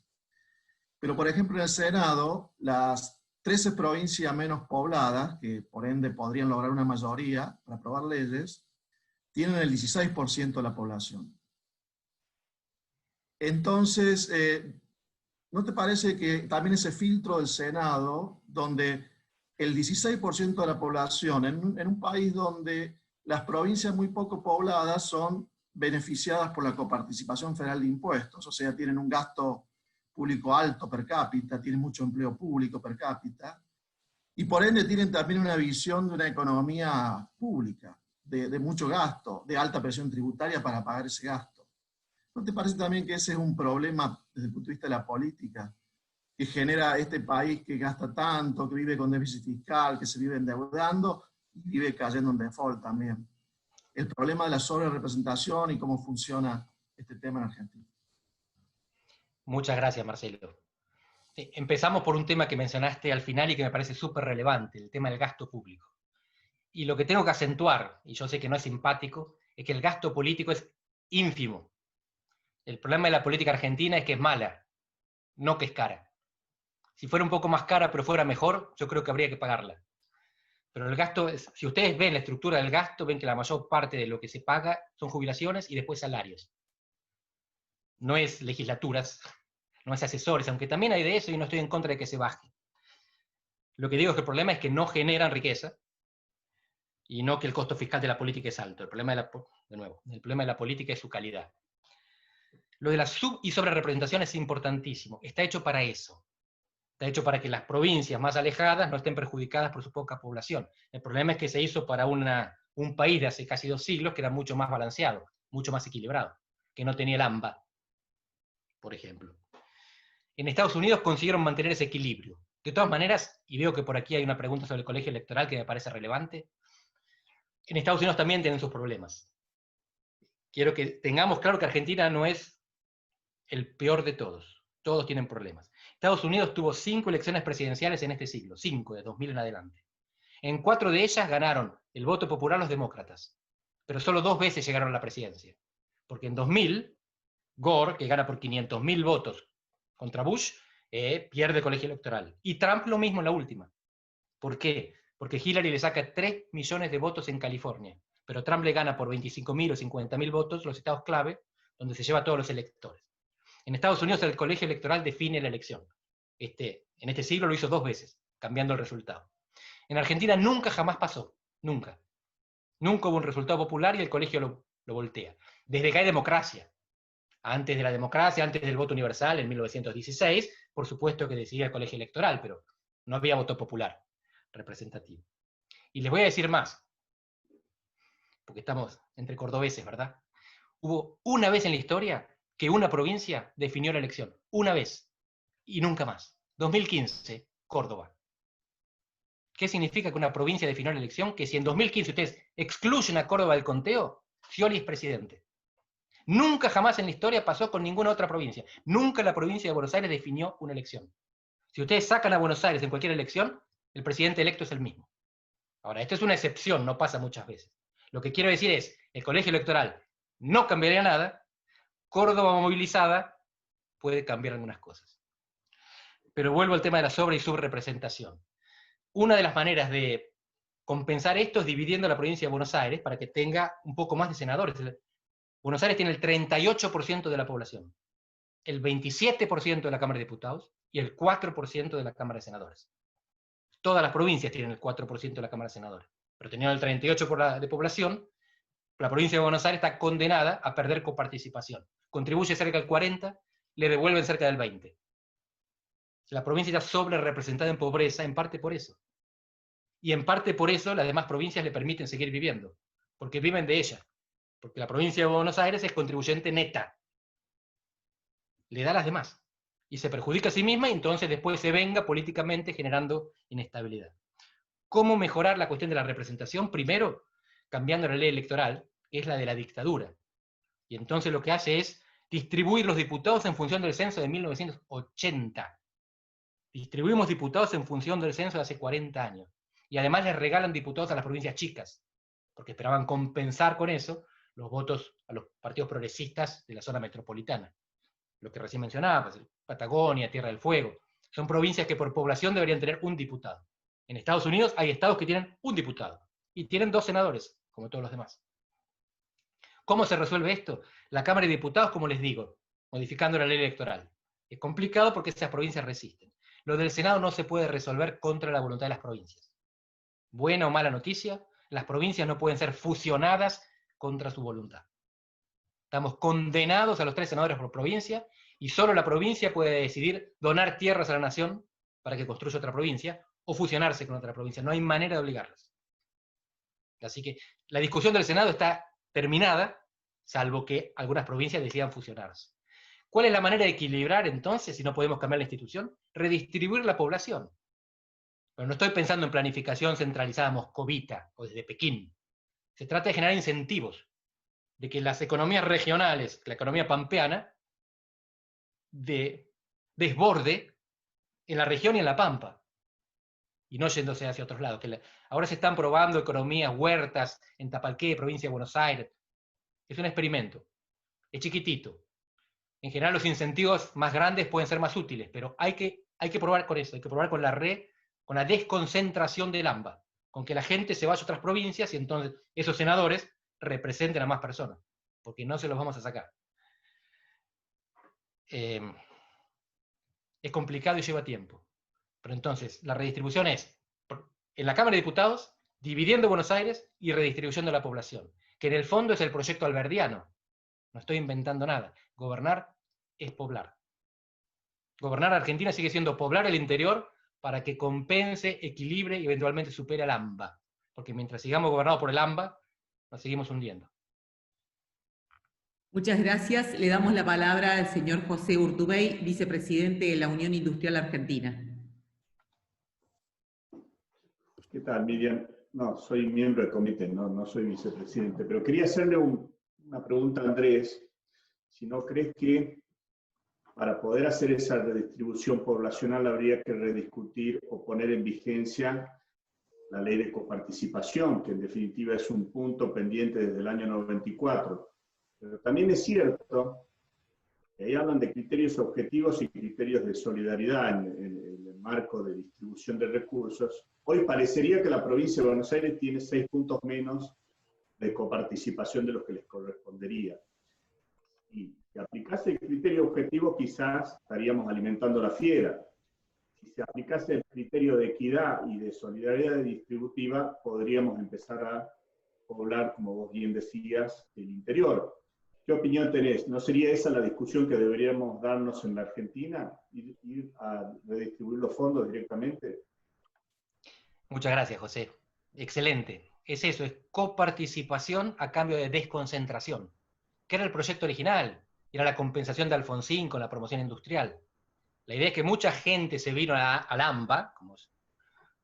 Pero, por ejemplo, en el Senado, las 13 provincias menos pobladas, que por ende podrían lograr una mayoría para aprobar leyes, tienen el 16% de la población. Entonces, ¿no te parece que también ese filtro del Senado, donde el 16% de la población, en un país donde las provincias muy poco pobladas son beneficiadas por la coparticipación federal de impuestos, o sea, tienen un gasto público alto per cápita, tienen mucho empleo público per cápita, y por ende tienen también una visión de una economía pública, de mucho gasto, de alta presión tributaria para pagar ese gasto? ¿No te parece también que ese es un problema desde el punto de vista de la política, que genera este país que gasta tanto, que vive con déficit fiscal, que se vive endeudando y vive cayendo en default también? El problema de la sobrerepresentación y cómo funciona este tema en Argentina.
Muchas gracias, Marcelo. Empezamos por un tema que mencionaste al final y que me parece súper relevante, el tema del gasto público. Y lo que tengo que acentuar, y yo sé que no es simpático, es que el gasto político es ínfimo. El problema de la política argentina es que es mala, no que es cara. Si fuera un poco más cara, pero fuera mejor, yo creo que habría que pagarla. Pero el gasto, si ustedes ven la estructura del gasto, ven que la mayor parte de lo que se paga son jubilaciones y después salarios. No es legislaturas, no es asesores, aunque también hay de eso y no estoy en contra de que se baje. Lo que digo es que el problema es que no generan riqueza y no que el costo fiscal de la política es alto. El problema el problema de la política es su calidad. Lo de la sub- y sobrerepresentación es importantísimo. Está hecho para eso. Está hecho para que las provincias más alejadas no estén perjudicadas por su poca población. El problema es que se hizo para un país de hace casi 2 siglos que era mucho más balanceado, mucho más equilibrado, que no tenía el AMBA, por ejemplo. En Estados Unidos consiguieron mantener ese equilibrio. De todas maneras, y veo que por aquí hay una pregunta sobre el colegio electoral que me parece relevante, en Estados Unidos también tienen sus problemas. Quiero que tengamos claro que Argentina no es el peor de todos. Todos tienen problemas. Estados Unidos tuvo 5 elecciones presidenciales en este siglo, 5, de 2000 en adelante. En 4 de ellas ganaron el voto popular los demócratas, pero solo 2 veces llegaron a la presidencia. Porque en 2000, Gore, que gana por 500.000 votos contra Bush, pierde el colegio electoral. Y Trump lo mismo en la última. ¿Por qué? Porque Hillary le saca 3 millones de votos en California, pero Trump le gana por 25.000 o 50.000 votos los estados clave, donde se lleva a todos los electores. En Estados Unidos el colegio electoral define la elección. En este siglo lo hizo 2 veces, cambiando el resultado. En Argentina nunca jamás pasó, nunca. Nunca hubo un resultado popular y el colegio lo voltea. Desde que hay democracia. Antes de la democracia, antes del voto universal, en 1916, por supuesto que decidía el colegio electoral, pero no había voto popular representativo. Y les voy a decir más, porque estamos entre cordobeses, ¿verdad? Hubo una vez en la historia que una provincia definió la elección. Una vez. Y nunca más. 2015, Córdoba. ¿Qué significa que una provincia definió la elección? Que si en 2015 ustedes excluyen a Córdoba del conteo, Scioli es presidente. Nunca jamás en la historia pasó con ninguna otra provincia. Nunca la provincia de Buenos Aires definió una elección. Si ustedes sacan a Buenos Aires en cualquier elección, el presidente electo es el mismo. Ahora, esto es una excepción, no pasa muchas veces. Lo que quiero decir es, el colegio electoral no cambiaría nada, Córdoba movilizada puede cambiar algunas cosas. pero vuelvo al tema de la sobre- y subrepresentación. Una de las maneras de compensar esto es dividiendo la provincia de Buenos Aires para que tenga un poco más de senadores. Buenos Aires tiene el 38% de la población, el 27% de la Cámara de Diputados y el 4% de la Cámara de Senadores. Todas las provincias tienen el 4% de la Cámara de Senadores, pero teniendo el 38% de población, la provincia de Buenos Aires está condenada a perder coparticipación. Contribuye cerca del 40%, le devuelven cerca del 20%. La provincia está sobre representada en pobreza, en parte por eso. Y en parte por eso las demás provincias le permiten seguir viviendo, porque viven de ella. Porque la provincia de Buenos Aires es contribuyente neta. Le da a las demás. Y se perjudica a sí misma y entonces después se venga políticamente generando inestabilidad. ¿Cómo mejorar la cuestión de la representación? Primero, cambiando la ley electoral, que es la de la dictadura. Y entonces lo que hace es distribuir los diputados en función del censo de 1980. Distribuimos diputados en función del censo de hace 40 años. Y además les regalan diputados a las provincias chicas, porque esperaban compensar con eso los votos a los partidos progresistas de la zona metropolitana. Lo que recién mencionaba, pues, Patagonia, Tierra del Fuego, son provincias que por población deberían tener un diputado. En Estados Unidos hay estados que tienen un diputado, y tienen 2 senadores, como todos los demás. ¿Cómo se resuelve esto? La Cámara de Diputados, como les digo, modificando la ley electoral. Es complicado porque esas provincias resisten. Lo del Senado no se puede resolver contra la voluntad de las provincias. Buena o mala noticia, las provincias no pueden ser fusionadas contra su voluntad. Estamos condenados a los 3 senadores por provincia, y solo la provincia puede decidir donar tierras a la nación para que construya otra provincia, o fusionarse con otra provincia. No hay manera de obligarlas. Así que la discusión del Senado está terminada, salvo que algunas provincias decidan fusionarse. ¿Cuál es la manera de equilibrar entonces, si no podemos cambiar la institución? Redistribuir la población. Pero no estoy pensando en planificación centralizada moscovita o desde Pekín. Se trata de generar incentivos, de que las economías regionales, la economía pampeana, desborde en la región y en la pampa, y no yéndose hacia otros lados. Ahora se están probando economías, huertas, en Tapalqué, provincia de Buenos Aires. Es un experimento, es chiquitito. En general los incentivos más grandes pueden ser más útiles, pero hay que probar con eso, hay que probar con la desconcentración del AMBA, con que la gente se vaya a otras provincias y entonces esos senadores representen a más personas, porque no se los vamos a sacar. Es complicado y lleva tiempo. Pero entonces, la redistribución es, en la Cámara de Diputados, dividiendo Buenos Aires y redistribuyendo la población, que en el fondo es el proyecto alberdiano. No estoy inventando nada. Gobernar es poblar. Gobernar Argentina sigue siendo poblar el interior para que compense, equilibre y eventualmente supere al AMBA. Porque mientras sigamos gobernados por el AMBA, nos seguimos hundiendo.
Muchas gracias. Le damos la palabra al señor José Urtubey, vicepresidente de la Unión Industrial Argentina.
¿Qué tal, Miriam? No, soy miembro del comité, no soy vicepresidente, pero quería hacerle una pregunta a Andrés, si no crees que para poder hacer esa redistribución poblacional habría que rediscutir o poner en vigencia la ley de coparticipación, que en definitiva es un punto pendiente desde el año 94. Pero también es cierto que ahí hablan de criterios objetivos y criterios de solidaridad en el marco de distribución de recursos. Hoy parecería que la provincia de Buenos Aires tiene 6 puntos menos de coparticipación de los que les correspondería. Y si aplicase el criterio objetivo, quizás estaríamos alimentando la fiera. Si se aplicase el criterio de equidad y de solidaridad distributiva, podríamos empezar a poblar, como vos bien decías, el interior. ¿Qué opinión tenés? ¿No sería esa la discusión que deberíamos darnos en la Argentina? ¿Ir a redistribuir los fondos directamente?
Muchas gracias, José. Excelente. Es eso, es coparticipación a cambio de desconcentración, que era el proyecto original, era la compensación de Alfonsín con la promoción industrial. La idea es que mucha gente se vino al AMBA, como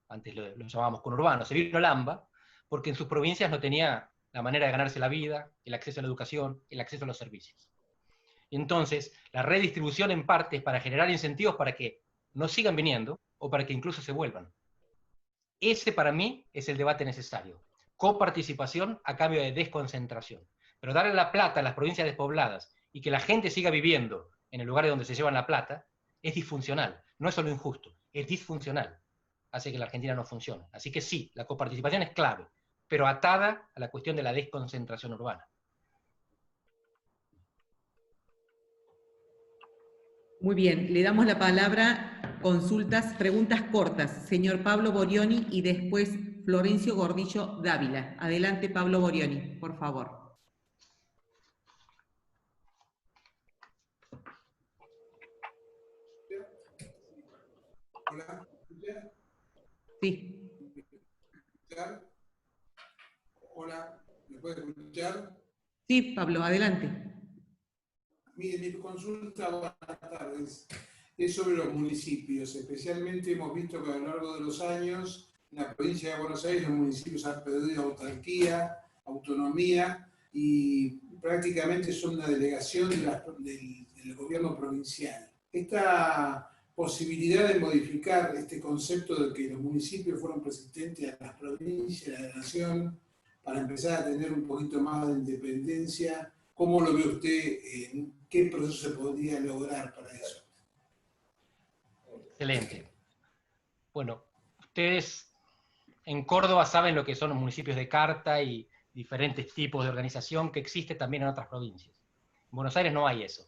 antes lo llamábamos conurbano, se vino al AMBA, porque en sus provincias no tenía la manera de ganarse la vida, el acceso a la educación, el acceso a los servicios. Y entonces, la redistribución en parte es para generar incentivos para que no sigan viniendo, o para que incluso se vuelvan. Ese para mí es el debate necesario. Coparticipación a cambio de desconcentración. Pero darle la plata a las provincias despobladas y que la gente siga viviendo en el lugar donde se llevan la plata es disfuncional. no es solo injusto, es disfuncional. Hace que la Argentina no funcione. Así que sí, la coparticipación es clave, pero atada a la cuestión de la desconcentración urbana.
Muy bien, le damos la palabra, consultas, preguntas cortas. Señor Pablo Borioni y después Florencio Gordillo Dávila. Adelante, Pablo Borioni, por favor.
Hola.
Sí.
Hola, ¿me puede escuchar?
Sí, Pablo, adelante.
Mi consulta, buenas tardes, es sobre los municipios. Especialmente hemos visto que a lo largo de los años, en la provincia de Buenos Aires, los municipios han perdido autarquía, autonomía, y prácticamente son una delegación del gobierno provincial. Esta posibilidad de modificar este concepto de que los municipios fueron presidentes a las provincias, a la nación, para empezar a tener un poquito más de independencia, ¿cómo lo ve usted? ¿Qué proceso se podría lograr para eso?
Excelente. Bueno, ustedes en Córdoba saben lo que son los municipios de carta y diferentes tipos de organización que existe también en otras provincias. En Buenos Aires no hay eso.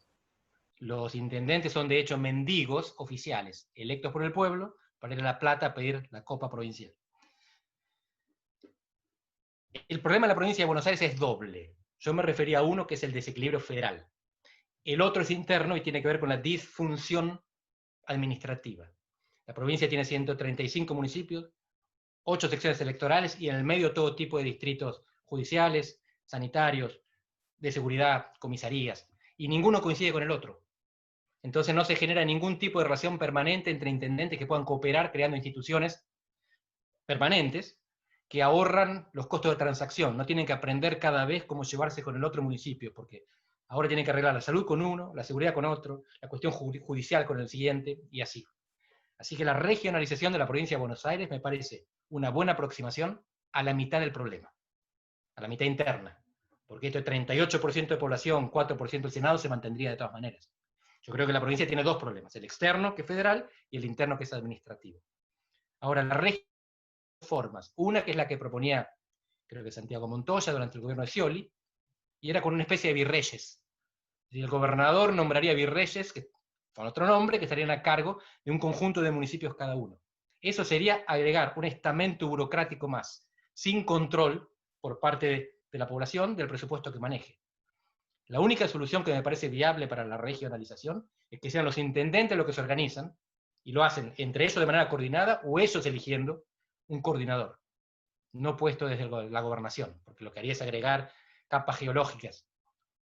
Los intendentes son de hecho mendigos oficiales, electos por el pueblo para ir a La Plata a pedir la copa provincial. El problema de la provincia de Buenos Aires es doble. Yo me refería a uno que es el desequilibrio federal. El otro es interno y tiene que ver con la disfunción administrativa. La provincia tiene 135 municipios, 8 secciones electorales y en el medio todo tipo de distritos judiciales, sanitarios, de seguridad, comisarías, y ninguno coincide con el otro. Entonces no se genera ningún tipo de relación permanente entre intendentes que puedan cooperar creando instituciones permanentes que ahorran los costos de transacción. No tienen que aprender cada vez cómo llevarse con el otro municipio, porque ahora tienen que arreglar la salud con uno, la seguridad con otro, la cuestión judicial con el siguiente, y así. Así que la regionalización de la provincia de Buenos Aires me parece una buena aproximación a la mitad del problema, a la mitad interna, porque esto es 38% de población, 4% del Senado, se mantendría de todas maneras. Yo creo que la provincia tiene dos problemas, el externo, que es federal, y el interno, que es administrativo. Ahora, la región formas. Una que es la que proponía, creo que Santiago Montoya, durante el gobierno de Scioli, y era con una especie de virreyes. El gobernador nombraría virreyes, que, con otro nombre, que estarían a cargo de un conjunto de municipios cada uno. Eso sería agregar un estamento burocrático más, sin control por parte de la población del presupuesto que maneje. La única solución que me parece viable para la regionalización es que sean los intendentes los que se organizan, y lo hacen entre ellos de manera coordinada, o ellos eligiendo un coordinador, no puesto desde la gobernación, porque lo que haría es agregar capas geológicas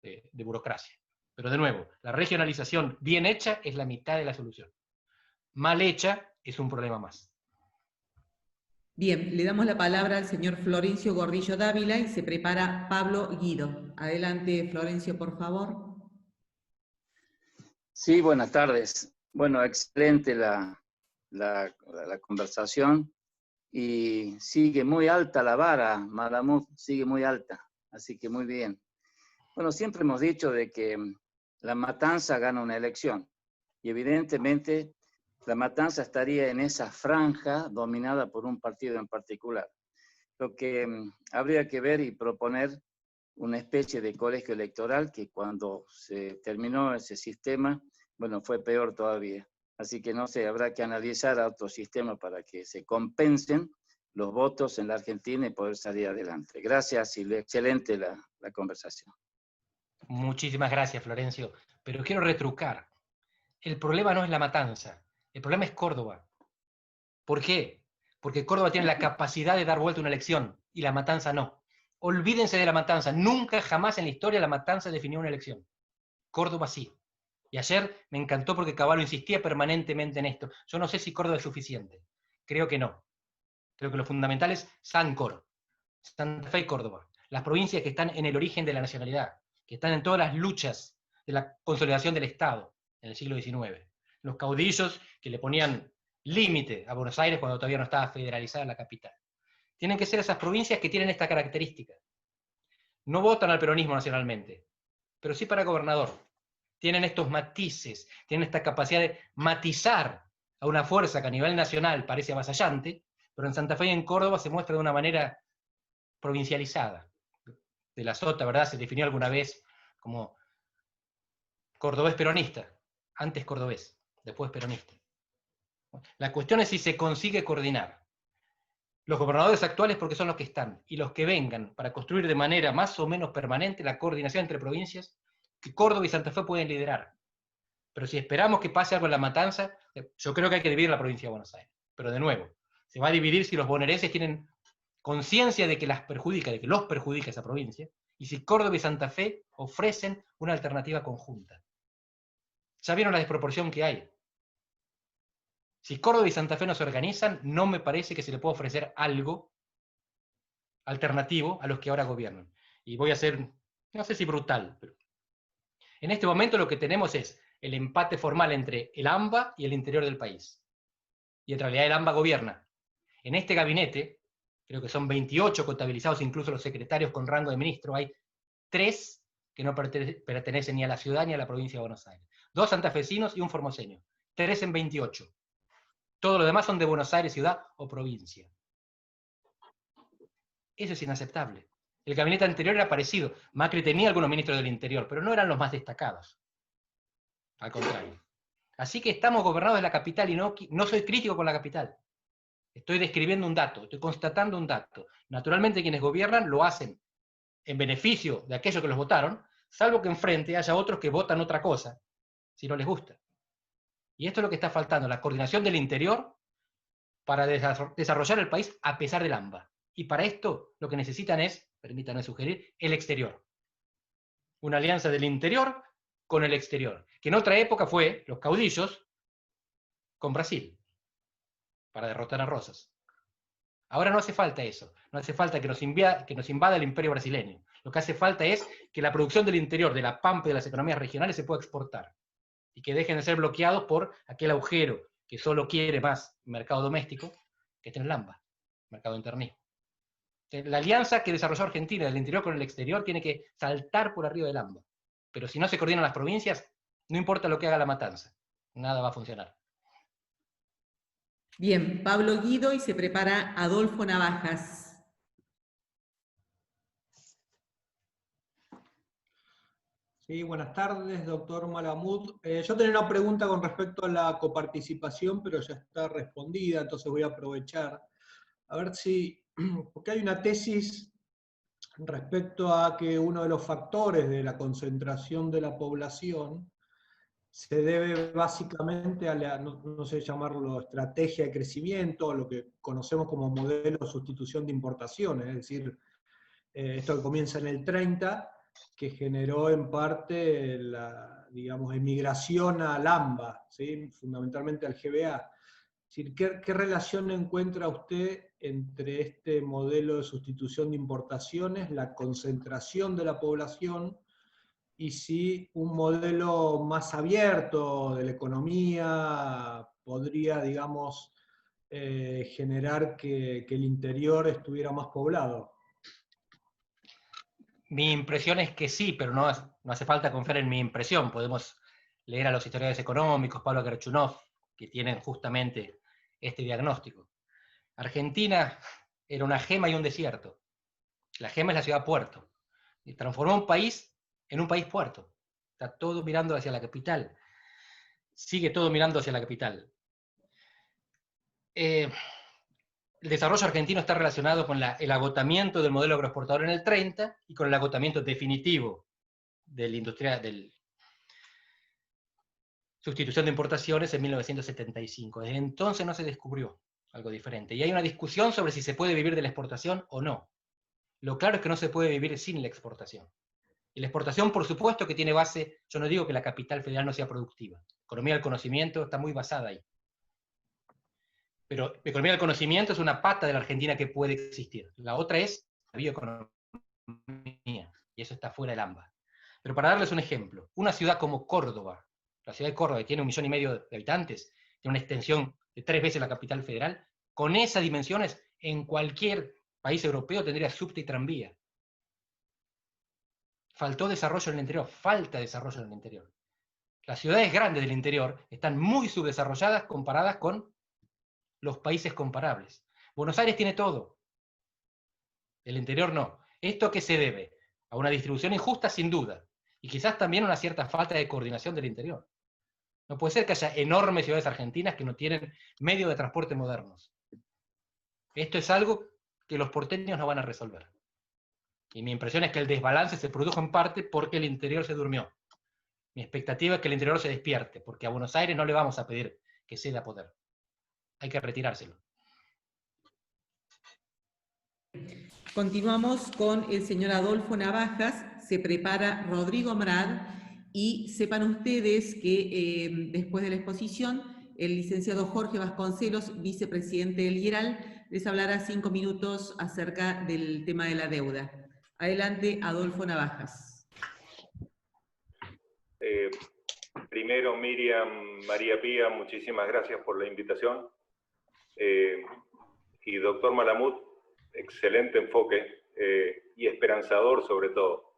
de burocracia. Pero de nuevo, la regionalización bien hecha es la mitad de la solución. Mal hecha es un problema más.
Bien, le damos la palabra al señor Florencio Gordillo Dávila y se prepara Pablo Guido. Adelante, Florencio, por favor.
Sí, buenas tardes. Bueno, excelente la conversación y sigue muy alta la vara, Malamud, sigue muy alta, así que muy bien. Bueno, siempre hemos dicho de que la matanza gana una elección y evidentemente la matanza estaría en esa franja dominada por un partido en particular. Lo que habría que ver y proponer una especie de colegio electoral que cuando se terminó ese sistema, bueno, fue peor todavía. Así que no sé, habrá que analizar a otro sistema para que se compensen los votos en la Argentina y poder salir adelante. Gracias, y excelente la conversación.
Muchísimas gracias, Florencio. Pero quiero retrucar. El problema no es la matanza, el problema es Córdoba. ¿Por qué? Porque Córdoba tiene la capacidad de dar vuelta a una elección y la matanza no. Olvídense de la matanza. Nunca, jamás en la historia la matanza definió una elección. Córdoba sí. Y ayer me encantó porque Cavallo insistía permanentemente en esto. Yo no sé si Córdoba es suficiente. Creo que no. Creo que lo fundamental es Sancor, Santa Fe y Córdoba. Las provincias que están en el origen de la nacionalidad, que están en todas las luchas de la consolidación del Estado en el siglo XIX. Los caudillos que le ponían límite a Buenos Aires cuando todavía no estaba federalizada la capital. Tienen que ser esas provincias que tienen esta característica. No votan al peronismo nacionalmente, pero sí para gobernador. Tienen estos matices, tienen esta capacidad de matizar a una fuerza que a nivel nacional parece avasallante, pero en Santa Fe y en Córdoba se muestra de una manera provincializada. De la Sota, ¿verdad?, se definió alguna vez como cordobés peronista, antes cordobés, después peronista. La cuestión es si se consigue coordinar. Los gobernadores actuales, porque son los que están, y los que vengan para construir de manera más o menos permanente la coordinación entre provincias que Córdoba y Santa Fe pueden liderar. Pero si esperamos que pase algo en La Matanza, yo creo que hay que dividir la provincia de Buenos Aires. Pero de nuevo, se va a dividir si los bonaerenses tienen conciencia de que los perjudica esa provincia, y si Córdoba y Santa Fe ofrecen una alternativa conjunta. Ya vieron la desproporción que hay. Si Córdoba y Santa Fe no se organizan, no me parece que se le pueda ofrecer algo alternativo a los que ahora gobiernan. Y voy a ser, no sé si brutal, pero en este momento lo que tenemos es el empate formal entre el AMBA y el interior del país. Y en realidad el AMBA gobierna. En este gabinete, creo que son 28 contabilizados, incluso los secretarios con rango de ministro, hay 3 que no pertenecen ni a la ciudad ni a la provincia de Buenos Aires. 2 santafesinos y un formoseño. 3 en 28. Todos los demás son de Buenos Aires, ciudad o provincia. Eso es inaceptable. El gabinete anterior era parecido. Macri tenía algunos ministros del interior, pero no eran los más destacados. Al contrario. Así que estamos gobernados de la capital y no soy crítico con la capital. Estoy describiendo un dato, estoy constatando un dato. Naturalmente quienes gobiernan lo hacen en beneficio de aquellos que los votaron, salvo que enfrente haya otros que votan otra cosa, si no les gusta. Y esto es lo que está faltando, la coordinación del interior para desarrollar el país a pesar del AMBA. Y para esto lo que necesitan es, permítanme sugerir, el exterior. Una alianza del interior con el exterior, que en otra época fue los caudillos con Brasil, para derrotar a Rosas. Ahora no hace falta eso, no hace falta que nos invada el imperio brasileño. Lo que hace falta es que la producción del interior, de la pampa y de las economías regionales se pueda exportar. Y que dejen de ser bloqueados por aquel agujero que solo quiere más mercado doméstico, que está en el AMBA, mercado interno. La alianza que desarrolló Argentina del interior con el exterior tiene que saltar por arriba del AMBA. Pero si no se coordinan las provincias, no importa lo que haga La Matanza, nada va a funcionar.
Bien, Pablo Guido, y se prepara Adolfo Navajas.
Sí, buenas tardes, doctor Malamud. Yo tenía una pregunta con respecto a la coparticipación, pero ya está respondida, entonces voy a aprovechar. A ver si, porque hay una tesis respecto a que uno de los factores de la concentración de la población se debe básicamente a la, no sé llamarlo estrategia de crecimiento, lo que conocemos como modelo de sustitución de importaciones, es decir, esto que comienza en el 30, que generó en parte la, digamos, emigración al AMBA, ¿sí? Fundamentalmente al GBA. Es decir, ¿qué relación encuentra usted entre este modelo de sustitución de importaciones, la concentración de la población, y si un modelo más abierto de la economía podría, digamos, generar que el interior estuviera más poblado?
Mi impresión es que sí, pero no hace falta confiar en mi impresión. Podemos leer a los historiadores económicos, Pablo Gerchunov, que tienen justamente este diagnóstico. Argentina era una gema y un desierto. La gema es la ciudad-puerto. Y transformó un país en un país-puerto. Está todo mirando hacia la capital. Sigue todo mirando hacia la capital. El desarrollo argentino está relacionado con el agotamiento del modelo agroexportador en el 30 y con el agotamiento definitivo de la industria del sustitución de importaciones en 1975. Desde entonces no se descubrió algo diferente. Y hay una discusión sobre si se puede vivir de la exportación o no. Lo claro es que no se puede vivir sin la exportación. Y la exportación, por supuesto, que tiene base, yo no digo que la capital federal no sea productiva. La economía del conocimiento está muy basada ahí. Pero la economía del conocimiento es una pata de la Argentina que puede existir. La otra es la bioeconomía, y eso está fuera del AMBA. Pero para darles un ejemplo, una ciudad como Córdoba, la ciudad de Córdoba, que tiene 1,5 millones de habitantes, tiene una extensión de 3 veces la capital federal, con esas dimensiones, en cualquier país europeo tendría subte y tranvía. Faltó desarrollo en el interior, falta desarrollo en el interior. Las ciudades grandes del interior están muy subdesarrolladas comparadas con los países comparables. Buenos Aires tiene todo, el interior no. ¿Esto a qué se debe? A una distribución injusta, sin duda, y quizás también a una cierta falta de coordinación del interior. No puede ser que haya enormes ciudades argentinas que no tienen medios de transporte modernos. Esto es algo que los porteños no van a resolver. Y mi impresión es que el desbalance se produjo en parte porque el interior se durmió. Mi expectativa es que el interior se despierte, porque a Buenos Aires no le vamos a pedir que ceda poder. Hay que retirárselo.
Continuamos con el señor Adolfo Navajas, se prepara Rodrigo Mrad, y sepan ustedes que después de la exposición, el licenciado Jorge Vasconcelos, vicepresidente del IERAL, les hablará 5 minutos acerca del tema de la deuda. Adelante, Adolfo Navajas.
Primero, Miriam, María Pía, muchísimas gracias por la invitación. Y doctor Malamud, excelente enfoque y esperanzador sobre todo.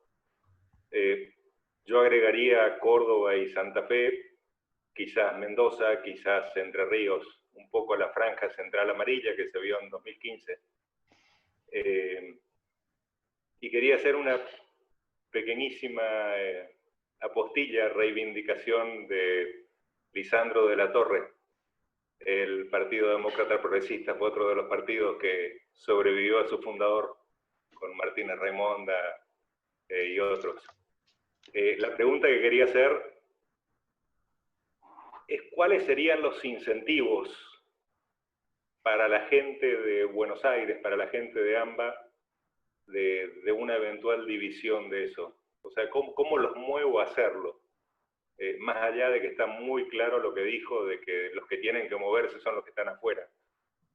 Yo agregaría Córdoba y Santa Fe, quizás Mendoza, quizás Entre Ríos, un poco la franja central amarilla que se vio en 2015. Y quería hacer una pequeñísima apostilla, reivindicación de Lisandro de la Torre. El Partido Demócrata Progresista fue otro de los partidos que sobrevivió a su fundador, con Martínez Raimonda y otros. La pregunta que quería hacer es cuáles serían los incentivos para la gente de Buenos Aires, para la gente de AMBA, de una eventual división de eso. O sea, ¿cómo los muevo a hacerlo? Más allá de que está muy claro lo que dijo, de que los que tienen que moverse son los que están afuera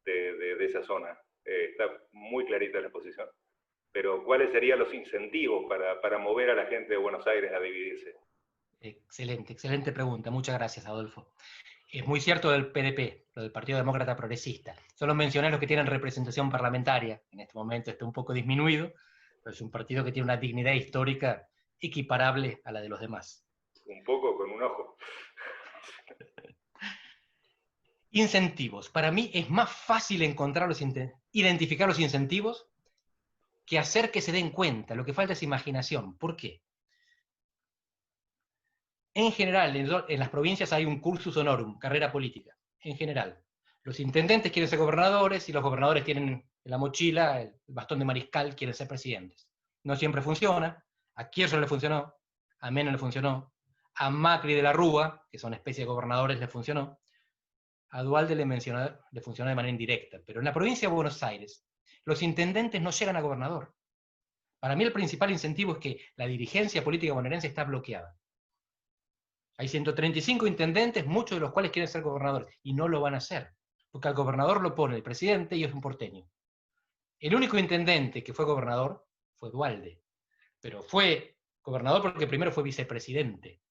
de esa zona. Está muy clarita la exposición. Pero ¿cuáles serían los incentivos para mover a la gente de Buenos Aires a dividirse?
Excelente, excelente pregunta. Muchas gracias, Adolfo. Es muy cierto del PDP, lo del Partido Demócrata Progresista. Solo mencioné los que tienen representación parlamentaria. En este momento está un poco disminuido, pero es un partido que tiene una dignidad histórica equiparable a la de los demás.
Un poco con un ojo.
Incentivos. Para mí es más fácil identificar los incentivos que hacer que se den cuenta. Lo que falta es imaginación. ¿Por qué? En general, en las provincias hay un cursus honorum, carrera política. En general. Los intendentes quieren ser gobernadores y los gobernadores tienen en la mochila el bastón de mariscal, quieren ser presidentes. No siempre funciona. A Kirchner le funcionó, a Menem le funcionó, a Macri de la Rúa, que son especie de gobernadores, le funcionó, a Duhalde le funcionó de manera indirecta. Pero en la provincia de Buenos Aires, los intendentes no llegan a gobernador. Para mí el principal incentivo es que la dirigencia política bonaerense está bloqueada. Hay 135 intendentes, muchos de los cuales quieren ser gobernadores, y no lo van a hacer, porque al gobernador lo pone el presidente y es un porteño. El único intendente que fue gobernador fue Duhalde, pero fue gobernador porque primero fue vicepresidente.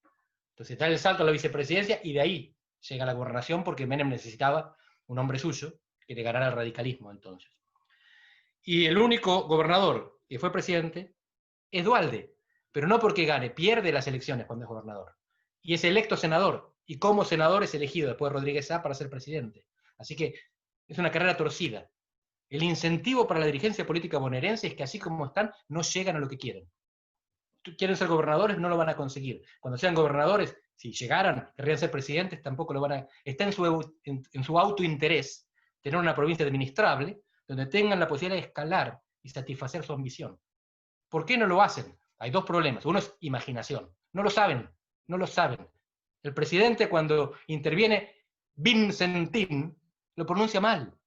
Entonces da el salto a la vicepresidencia y de ahí llega a la gobernación porque Menem necesitaba un hombre suyo que le ganara el radicalismo entonces. Y el único gobernador que fue presidente es Duhalde, pero no porque gane, pierde las elecciones cuando es gobernador. Y es electo senador, y como senador es elegido después de Rodríguez Sá para ser presidente. Así que es una carrera torcida. El incentivo para la dirigencia política bonaerense es que así como están, no llegan a lo que quieren. Quieren ser gobernadores, no lo van a conseguir. Cuando sean gobernadores, si llegaran, querrían ser presidentes, tampoco lo van a... Está en su autointerés tener una provincia administrable donde tengan la posibilidad de escalar y satisfacer su ambición. ¿Por qué no lo hacen? Hay dos problemas. Uno es imaginación. No lo saben, no lo saben. El presidente cuando interviene Vincentín lo pronuncia mal,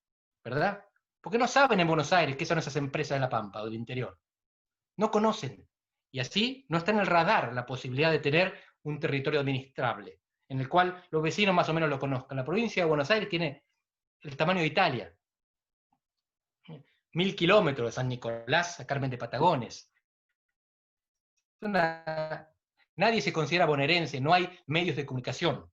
¿verdad? Porque no saben en Buenos Aires qué son esas empresas de La Pampa o del interior. No conocen. Y así no está en el radar la posibilidad de tener un territorio administrable, en el cual los vecinos más o menos lo conozcan. La provincia de Buenos Aires tiene el tamaño de Italia. 1000 kilómetros de San Nicolás a Carmen de Patagones. Nadie se considera bonaerense, no hay medios de comunicación.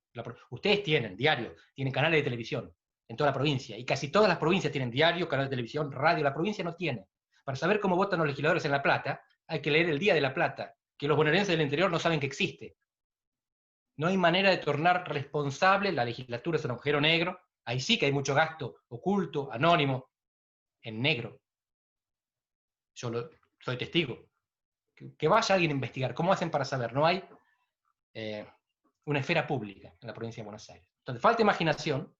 Ustedes tienen diario, tienen canales de televisión en toda la provincia, y casi todas las provincias tienen diario, canal de televisión, radio. La provincia no tiene. Para saber cómo votan los legisladores en La Plata, hay que leer el Día de La Plata, que los bonaerenses del interior no saben que existe. No hay manera de tornar responsable, la legislatura es un agujero negro, ahí sí que hay mucho gasto oculto, anónimo, en negro. Yo soy testigo. Que vaya alguien a investigar. ¿Cómo hacen para saber? No hay una esfera pública en la provincia de Buenos Aires. Entonces falta imaginación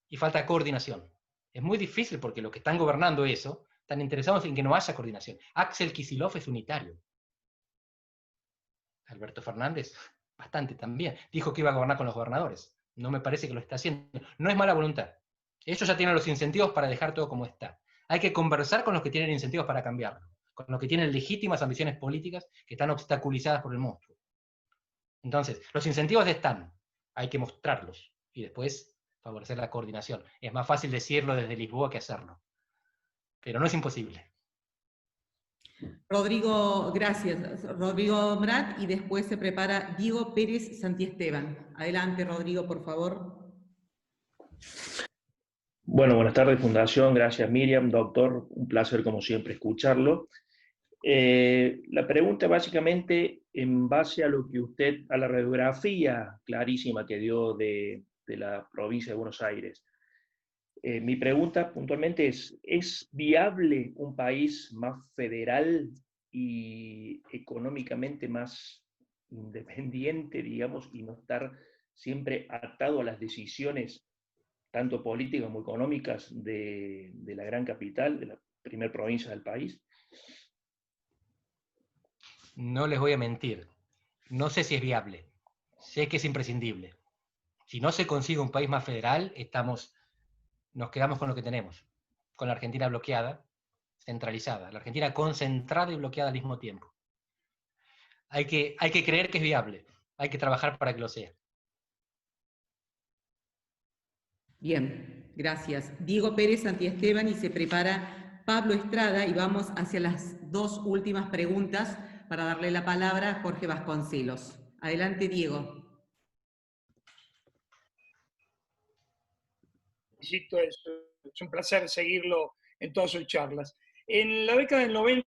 y falta coordinación. Es muy difícil porque los que están gobernando eso están interesados en que no haya coordinación. Axel Kicillof es unitario. Alberto Fernández, bastante también. Dijo que iba a gobernar con los gobernadores. No me parece que lo está haciendo. No es mala voluntad. Ellos ya tienen los incentivos para dejar todo como está. Hay que conversar con los que tienen incentivos para cambiarlo, con los que tienen legítimas ambiciones políticas que están obstaculizadas por el monstruo. Entonces, los incentivos están, hay que mostrarlos y después favorecer la coordinación. Es más fácil decirlo desde Lisboa que hacerlo, pero no es imposible.
Rodrigo, gracias. Rodrigo Mrat, y después se prepara Diego Pérez Santiesteban. Adelante, Rodrigo, por favor.
Bueno, buenas tardes, Fundación. Gracias, Miriam. Doctor, un placer, como siempre, escucharlo. La pregunta básicamente en base a lo que usted, a la radiografía clarísima que dio de la provincia de Buenos Aires. Mi pregunta puntualmente ¿es viable un país más federal y económicamente más independiente, digamos, y no estar siempre atado a las decisiones tanto políticas como económicas de la gran capital, de la primera provincia del país?
No les voy a mentir. No sé si es viable. Sé que es imprescindible. Si no se consigue un país más federal, nos quedamos con lo que tenemos. Con la Argentina bloqueada, centralizada. La Argentina concentrada y bloqueada al mismo tiempo. Hay que creer que es viable. Hay que trabajar para que lo sea.
Bien, gracias. Diego Pérez Santiesteban, y se prepara Pablo Estrada, y vamos hacia las dos últimas preguntas para darle la palabra a Jorge Vasconcelos. Adelante, Diego.
Es un placer seguirlo en todas sus charlas. En la década del 90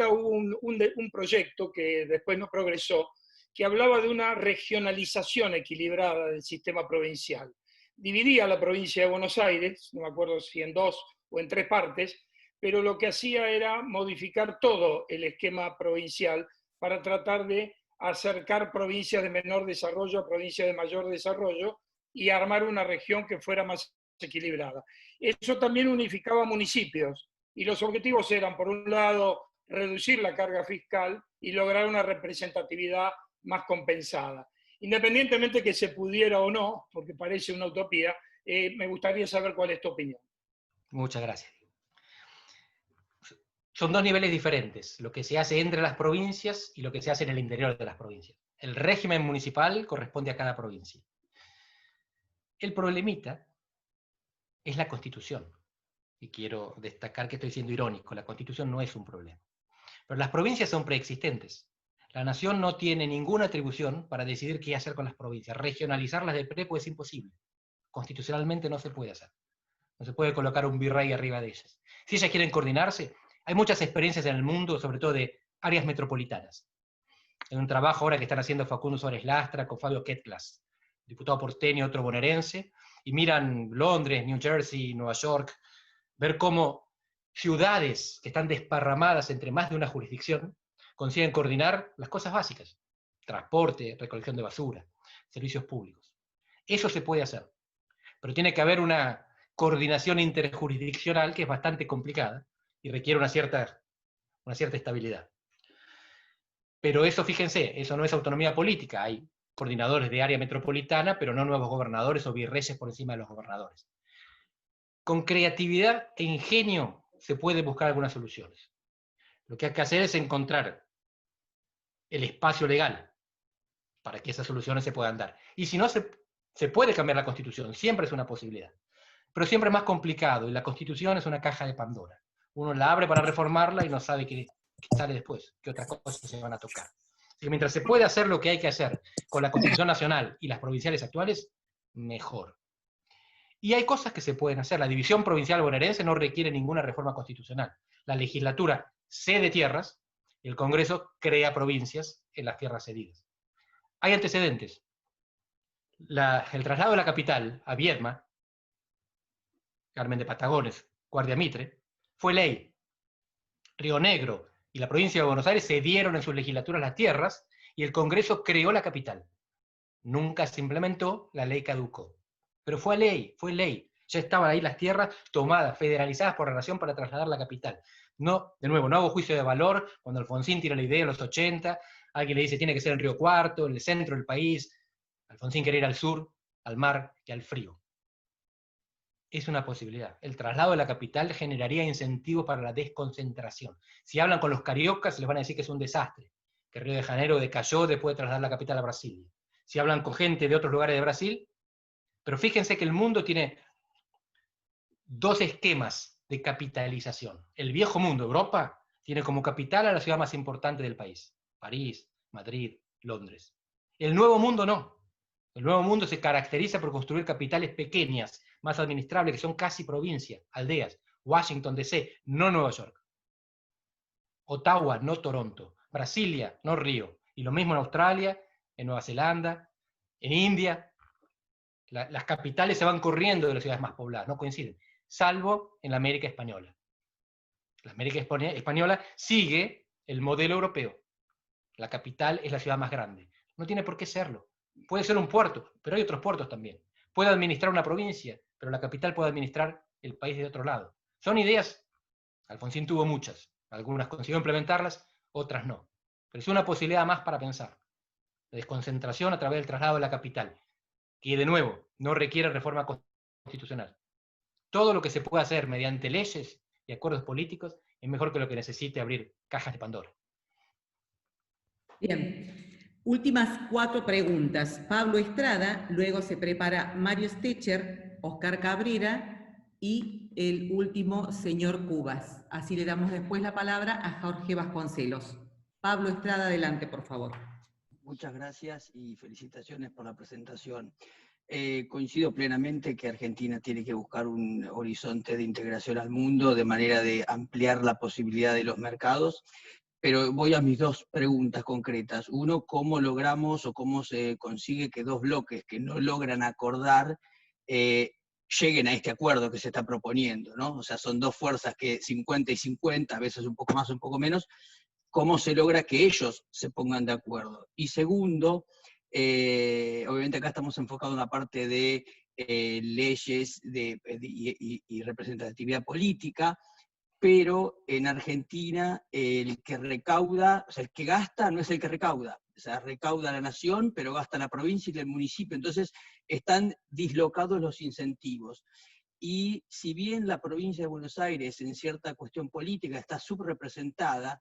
hubo un proyecto que después no progresó, que hablaba de una regionalización equilibrada del sistema provincial. Dividía la provincia de Buenos Aires, no me acuerdo si en 2 o en 3 partes, pero lo que hacía era modificar todo el esquema provincial para tratar de acercar provincias de menor desarrollo a provincias de mayor desarrollo y armar una región que fuera más equilibrada. Eso también unificaba municipios, y los objetivos eran, por un lado, reducir la carga fiscal y lograr una representatividad más compensada. Independientemente que se pudiera o no, porque parece una utopía, me gustaría saber cuál es tu opinión.
Muchas gracias. Son dos niveles diferentes, lo que se hace entre las provincias y lo que se hace en el interior de las provincias. El régimen municipal corresponde a cada provincia. El problemita es la Constitución. Y quiero destacar que estoy siendo irónico, la Constitución no es un problema. Pero las provincias son preexistentes. La nación no tiene ninguna atribución para decidir qué hacer con las provincias. Regionalizarlas de prepo es imposible. Constitucionalmente no se puede hacer. No se puede colocar un virrey arriba de ellas. Si ellas quieren coordinarse, hay muchas experiencias en el mundo, sobre todo de áreas metropolitanas. Hay un trabajo ahora que están haciendo Facundo Suárez Lastra con Fabio Ketlas, diputado porteño, otro bonaerense, y miran Londres, New Jersey, Nueva York, ver cómo ciudades que están desparramadas entre más de una jurisdicción consiguen coordinar las cosas básicas: transporte, recolección de basura, servicios públicos. Eso se puede hacer, pero tiene que haber una coordinación interjurisdiccional que es bastante complicada y requiere una cierta estabilidad. Pero eso, fíjense, eso no es autonomía política. Hay coordinadores de área metropolitana, pero no nuevos gobernadores o virreyes por encima de los gobernadores. Con creatividad e ingenio se puede buscar algunas soluciones. Lo que hay que hacer es encontrar el espacio legal para que esas soluciones se puedan dar. Y si no, se puede cambiar la Constitución, siempre es una posibilidad. Pero siempre es más complicado, y la Constitución es una caja de Pandora. Uno la abre para reformarla y no sabe qué sale después, qué otras cosas se van a tocar. Así que mientras se puede hacer lo que hay que hacer con la Constitución Nacional y las provinciales actuales, mejor. Y hay cosas que se pueden hacer. La división provincial bonaerense no requiere ninguna reforma constitucional. La legislatura cede tierras y el Congreso crea provincias en las tierras cedidas. Hay antecedentes. El traslado de la capital a Viedma, Carmen de Patagones, Guardia Mitre, fue ley. Río Negro y la provincia de Buenos Aires cedieron en sus legislaturas las tierras y el Congreso creó la capital. Nunca se implementó, la ley caducó. Pero fue ley, fue ley. Ya estaban ahí las tierras tomadas, federalizadas por la nación para trasladar la capital. No, de nuevo, no hago juicio de valor cuando Alfonsín tira la idea en los 80, alguien le dice tiene que ser en Río Cuarto, en el centro del país. Alfonsín quería ir al sur, al mar y al frío. Es una posibilidad. El traslado de la capital generaría incentivos para la desconcentración. Si hablan con los cariocas, les van a decir que es un desastre, que Río de Janeiro decayó después de trasladar la capital a Brasilia. Si hablan con gente de otros lugares de Brasil, pero fíjense que el mundo tiene dos esquemas de capitalización. El viejo mundo, Europa, tiene como capital a la ciudad más importante del país, París, Madrid, Londres. El nuevo mundo no. El nuevo mundo se caracteriza por construir capitales pequeñas, más administrables, que son casi provincias, aldeas. Washington DC, no Nueva York. Ottawa, no Toronto. Brasilia, no Río. Y lo mismo en Australia, en Nueva Zelanda, en India. Las capitales se van corriendo de las ciudades más pobladas, no coinciden, salvo en la América Española. La América Española sigue el modelo europeo. La capital es la ciudad más grande. No tiene por qué serlo. Puede ser un puerto, pero hay otros puertos también. Puede administrar una provincia, pero la capital puede administrar el país de otro lado. Son ideas, Alfonsín tuvo muchas, algunas consiguió implementarlas, otras no. Pero es una posibilidad más para pensar. La desconcentración a través del traslado de la capital, que de nuevo no requiere reforma constitucional. Todo lo que se puede hacer mediante leyes y acuerdos políticos es mejor que lo que necesite abrir cajas de Pandora.
Bien. Últimas 4 preguntas. Pablo Estrada, luego se prepara Mario Stecher, Oscar Cabrera y el último, señor Cubas. Así le damos después la palabra a Jorge Vasconcelos. Pablo Estrada, adelante, por favor.
Muchas gracias y felicitaciones por la presentación. Coincido plenamente que Argentina tiene que buscar un horizonte de integración al mundo de manera de ampliar la posibilidad de los mercados. Pero voy a mis 2 preguntas concretas. Uno, ¿cómo logramos o cómo se consigue que 2 bloques que no logran acordar lleguen a este acuerdo que se está proponiendo, ¿no? O sea, son 2 fuerzas que 50 y 50, a veces un poco más o un poco menos. ¿Cómo se logra que ellos se pongan de acuerdo? Y segundo, obviamente acá estamos enfocados en la parte de leyes y representatividad política, pero en Argentina el que recauda, o sea, el que gasta no es el que recauda. O sea, recauda la nación, pero gasta la provincia y el municipio. Entonces, están dislocados los incentivos. Y si bien la provincia de Buenos Aires, en cierta cuestión política, está subrepresentada,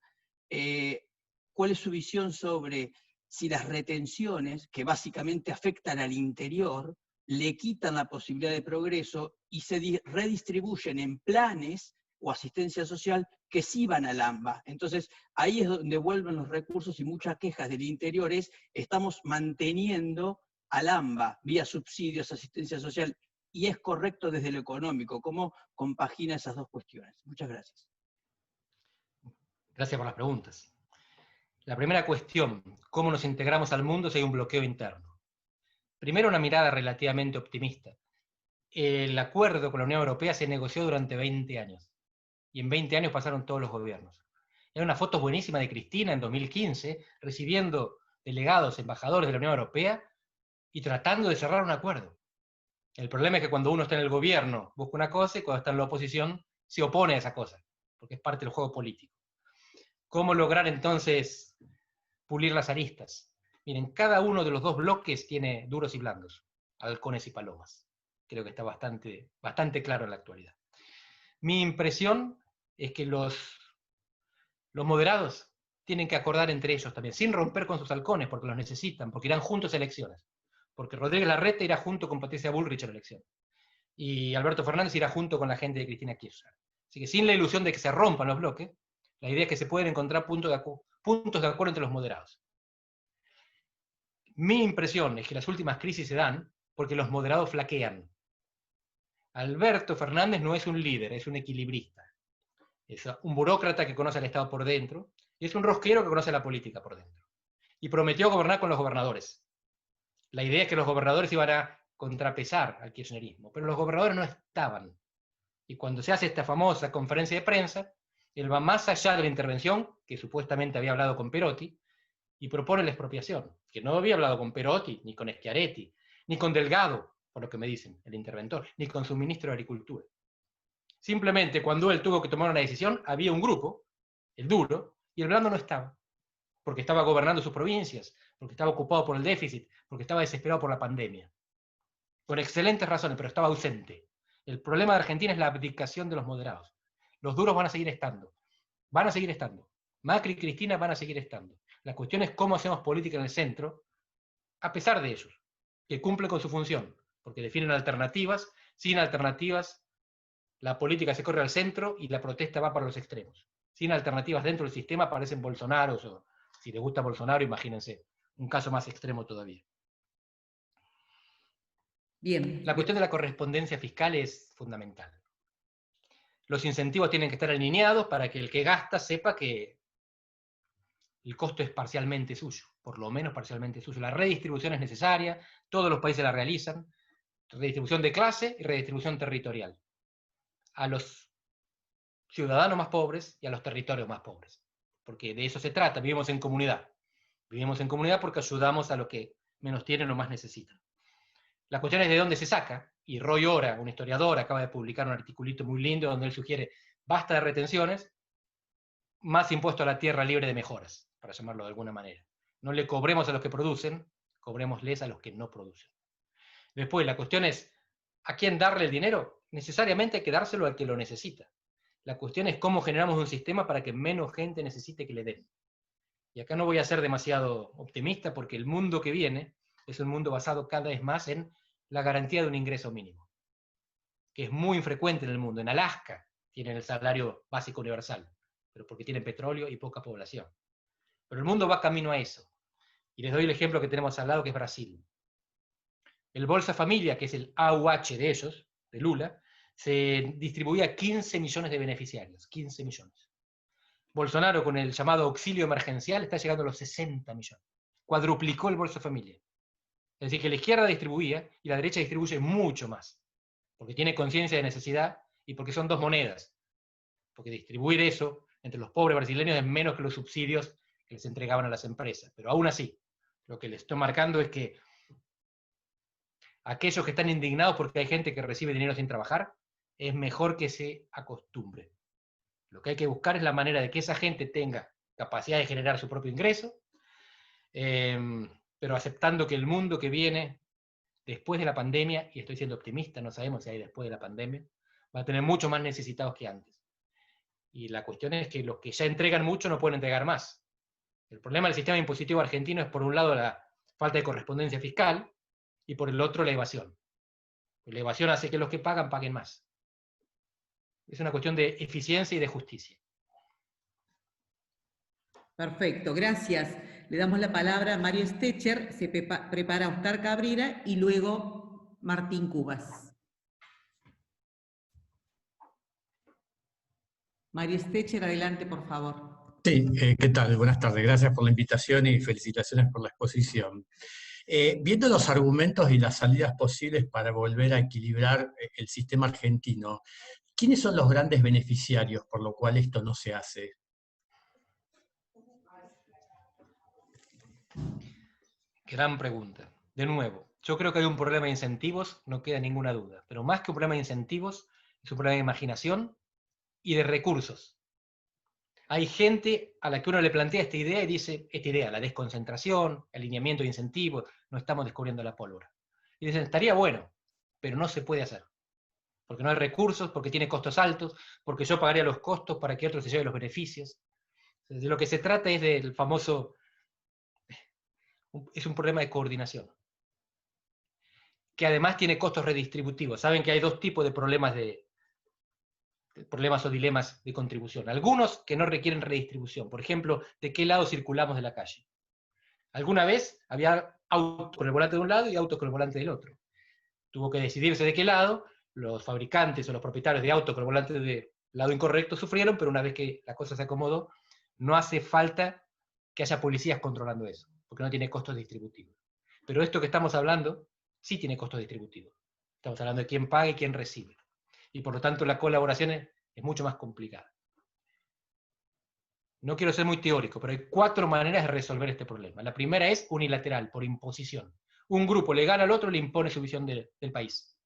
¿cuál es su visión sobre si las retenciones, que básicamente afectan al interior, le quitan la posibilidad de progreso y se redistribuyen en planes o asistencia social que sí van al AMBA? Entonces, ahí es donde vuelven los recursos y muchas quejas del interior es, estamos manteniendo al AMBA vía subsidios, asistencia social, y es correcto desde lo económico. ¿Cómo compagina esas 2 cuestiones? Muchas gracias.
Gracias por las preguntas. La primera cuestión, ¿cómo nos integramos al mundo si hay un bloqueo interno? Primero, una mirada relativamente optimista. El acuerdo con la Unión Europea se negoció durante 20 años. Y en 20 años pasaron todos los gobiernos. Hay una foto buenísima de Cristina en 2015, recibiendo delegados, embajadores de la Unión Europea, y tratando de cerrar un acuerdo. El problema es que cuando uno está en el gobierno busca una cosa, y cuando está en la oposición se opone a esa cosa, porque es parte del juego político. ¿Cómo lograr entonces pulir las aristas? Miren, cada uno de los 2 bloques tiene duros y blandos, halcones y palomas. Creo que está bastante claro en la actualidad. Mi impresión es que los moderados tienen que acordar entre ellos también, sin romper con sus halcones, porque los necesitan, porque irán juntos a elecciones. Porque Rodríguez Larreta irá junto con Patricia Bullrich a la elección. Y Alberto Fernández irá junto con la gente de Cristina Kirchner. Así que sin la ilusión de que se rompan los bloques, la idea es que se pueden encontrar puntos de acuerdo entre los moderados. Mi impresión es que las últimas crisis se dan porque los moderados flaquean. Alberto Fernández no es un líder, es un equilibrista. Es un burócrata que conoce al Estado por dentro, y es un rosquero que conoce la política por dentro. Y prometió gobernar con los gobernadores. La idea es que los gobernadores iban a contrapesar al kirchnerismo, pero los gobernadores no estaban. Y cuando se hace esta famosa conferencia de prensa, él va más allá de la intervención, que supuestamente había hablado con Perotti, y propone la expropiación, que no había hablado con Perotti, ni con Schiaretti, ni con Delgado, por lo que me dicen, el interventor, ni con su ministro de Agricultura. Simplemente cuando él tuvo que tomar una decisión, había un grupo, el duro, y el blando no estaba, porque estaba gobernando sus provincias, porque estaba ocupado por el déficit, porque estaba desesperado por la pandemia. Con excelentes razones, pero estaba ausente. El problema de Argentina es la abdicación de los moderados. Los duros van a seguir estando. Van a seguir estando. Macri y Cristina van a seguir estando. La cuestión es cómo hacemos política en el centro, a pesar de ellos, que cumple con su función, porque definen alternativas. Sin alternativas, la política se corre al centro y la protesta va para los extremos. Sin alternativas dentro del sistema aparecen Bolsonaros, o si les gusta Bolsonaro, imagínense, un caso más extremo todavía.
Bien.
La cuestión de la correspondencia fiscal es fundamental. Los incentivos tienen que estar alineados para que el que gasta sepa que el costo es parcialmente suyo, por lo menos parcialmente suyo. La redistribución es necesaria, todos los países la realizan, redistribución de clase y redistribución territorial. A los ciudadanos más pobres y a los territorios más pobres. Porque de eso se trata, vivimos en comunidad. Vivimos en comunidad porque ayudamos a los que menos tienen o más necesitan. La cuestión es de dónde se saca, y Roy Ora, un historiador, acaba de publicar un articulito muy lindo donde él sugiere basta de retenciones, más impuesto a la tierra libre de mejoras, para llamarlo de alguna manera. No le cobremos a los que producen, cobrémosles a los que no producen. Después, la cuestión es, ¿a quién darle el dinero? Necesariamente hay que dárselo al que lo necesita. La cuestión es cómo generamos un sistema para que menos gente necesite que le den. Y acá no voy a ser demasiado optimista porque el mundo que viene es un mundo basado cada vez más en la garantía de un ingreso mínimo, que es muy infrecuente en el mundo. En Alaska tienen el salario básico universal, pero porque tienen petróleo y poca población. Pero el mundo va camino a eso. Y les doy el ejemplo que tenemos al lado, que es Brasil. El Bolsa Familia, que es el AUH de ellos, de Lula, se distribuía a 15 millones de beneficiarios, 15 millones. Bolsonaro, con el llamado auxilio emergencial, está llegando a los 60 millones. Cuadruplicó el Bolsa Familia. Es decir, que la izquierda distribuía y la derecha distribuye mucho más, porque tiene conciencia de necesidad y porque son dos monedas. Porque distribuir eso entre los pobres brasileños es menos que los subsidios que les entregaban a las empresas. Pero aún así, lo que les estoy marcando es que aquellos que están indignados porque hay gente que recibe dinero sin trabajar, es mejor que se acostumbre. Lo que hay que buscar es la manera de que esa gente tenga capacidad de generar su propio ingreso, pero aceptando que el mundo que viene después de la pandemia, y estoy siendo optimista, no sabemos si hay después de la pandemia, va a tener mucho más necesitados que antes. Y la cuestión es que los que ya entregan mucho no pueden entregar más. El problema del sistema impositivo argentino es, por un lado, la falta de correspondencia fiscal, y por el otro, la evasión. La evasión hace que los que pagan paguen más. Es una cuestión de eficiencia y de justicia.
Perfecto, gracias. Le damos la palabra a Mario Stecher, se prepara Oscar Cabrera y luego Martín Cubas. Mario Stecher, adelante, por favor.
Sí, ¿qué tal? Buenas tardes. Gracias por la invitación y felicitaciones por la exposición. Viendo los argumentos y las salidas posibles para volver a equilibrar el sistema argentino, ¿quiénes son los grandes beneficiarios por lo cual esto no se hace?
Gran pregunta. De nuevo, yo creo que hay un problema de incentivos, no queda ninguna duda, pero más que un problema de incentivos, es un problema de imaginación y de recursos. Hay gente a la que uno le plantea esta idea y dice, esta idea, la desconcentración, alineamiento de incentivos, no estamos descubriendo la pólvora. Y dicen, estaría bueno, pero no se puede hacer. Porque no hay recursos, porque tiene costos altos, porque yo pagaría los costos para que otros se lleven los beneficios. De lo que se trata es del famoso, es un problema de coordinación, que además tiene costos redistributivos. Saben que hay dos tipos de problemas problemas o dilemas de contribución. Algunos que no requieren redistribución. Por ejemplo, ¿de qué lado circulamos de la calle? Alguna vez había autos con el volante de un lado y autos con el volante del otro. Tuvo que decidirse de qué lado. Los fabricantes o los propietarios de autos con el volante del lado incorrecto sufrieron, pero una vez que la cosa se acomodó, no hace falta que haya policías controlando eso, porque no tiene costos distributivos. Pero esto que estamos hablando sí tiene costos distributivos. Estamos hablando de quién paga y quién recibe. Y por lo tanto la colaboración es mucho más complicada. No quiero ser muy teórico, pero hay 4 maneras de resolver este problema. La primera es unilateral, por imposición. Un grupo le gana al otro y le impone su visión del país.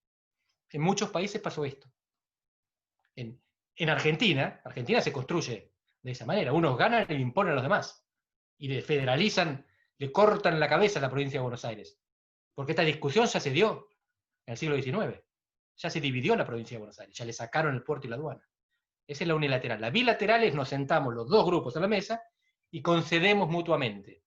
En muchos países pasó esto. En Argentina se construye de esa manera. Unos ganan y le imponen a los demás. Y le federalizan, le cortan la cabeza a la provincia de Buenos Aires. Porque esta discusión ya se dio en el siglo XIX. Ya se dividió la provincia de Buenos Aires, ya le sacaron el puerto y la aduana. Esa es la unilateral. La bilateral es nos sentamos los 2 grupos a la mesa y concedemos mutuamente.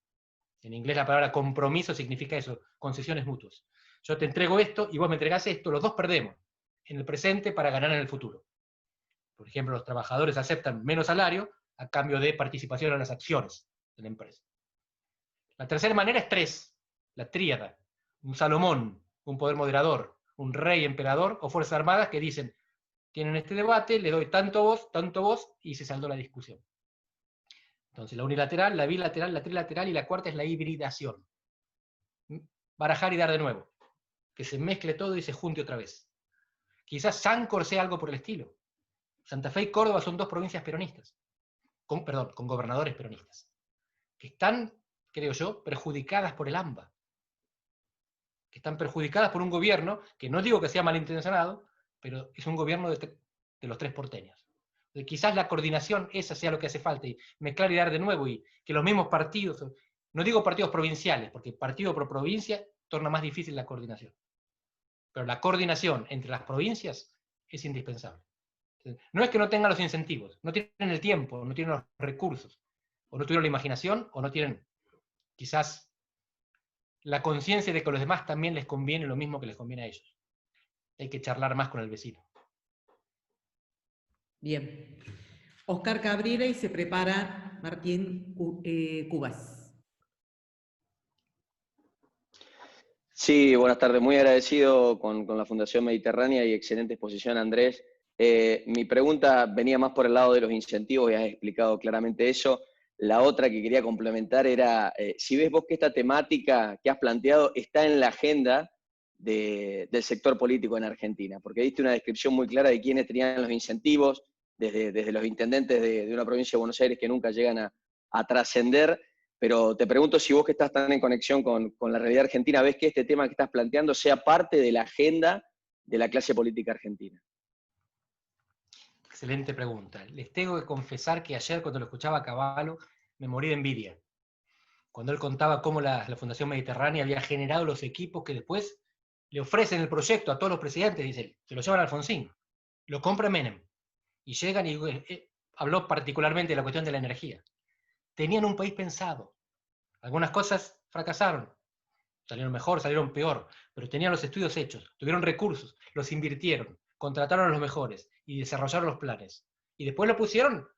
En inglés la palabra compromiso significa eso, concesiones mutuas. Yo te entrego esto y vos me entregás esto, los 2 perdemos en el presente para ganar en el futuro. Por ejemplo, los trabajadores aceptan menos salario a cambio de participación en las acciones de la empresa. La tercera manera es 3, la tríada. Un Salomón, un poder moderador, un rey emperador o fuerzas armadas que dicen, tienen este debate, le doy tanto vos, y se saldó la discusión. Entonces, la unilateral, la bilateral, la trilateral, y la cuarta es la hibridación. Barajar y dar de nuevo. Que se mezcle todo y se junte otra vez. Quizás Sancor sea algo por el estilo. Santa Fe y Córdoba son 2 provincias peronistas. Con gobernadores peronistas. Que están, creo yo, perjudicadas por el AMBA. Que están perjudicadas por un gobierno, que no digo que sea malintencionado, pero es un gobierno de los 3 porteños. Quizás la coordinación, esa sea lo que hace falta, y mezclar y dar de nuevo, y que los mismos partidos, no digo partidos provinciales, porque partido por provincia torna más difícil la coordinación. Pero la coordinación entre las provincias es indispensable. No es que no tengan los incentivos, no tienen el tiempo, no tienen los recursos, o no tuvieron la imaginación, o no tienen quizás la conciencia de que a los demás también les conviene lo mismo que les conviene a ellos. Hay que charlar más con el vecino.
Bien. Oscar Cabrera y se prepara Martín Cubas.
Sí, buenas tardes. Muy agradecido con la Fundación Mediterránea y excelente exposición, Andrés. Mi pregunta venía más por el lado de los incentivos y has explicado claramente eso. La otra que quería complementar era, si ves vos que esta temática que has planteado está en la agenda del sector político en Argentina, porque diste una descripción muy clara de quiénes tenían los incentivos, desde los intendentes de una provincia de Buenos Aires que nunca llegan a trascender, pero te pregunto si vos que estás tan en conexión con la realidad argentina, ves que este tema que estás planteando sea parte de la agenda de la clase política argentina.
Excelente pregunta. Les tengo que confesar que ayer cuando lo escuchaba a Cavallo me morí de envidia. Cuando él contaba cómo la Fundación Mediterránea había generado los equipos que después le ofrecen el proyecto a todos los presidentes, dice, se lo llevan a Alfonsín, lo compra Menem, y llegan y habló particularmente de la cuestión de la energía. Tenían un país pensado. Algunas cosas fracasaron, salieron mejor, salieron peor, pero tenían los estudios hechos, tuvieron recursos, los invirtieron, contrataron a los mejores y desarrollaron los planes. Y después lo pusieron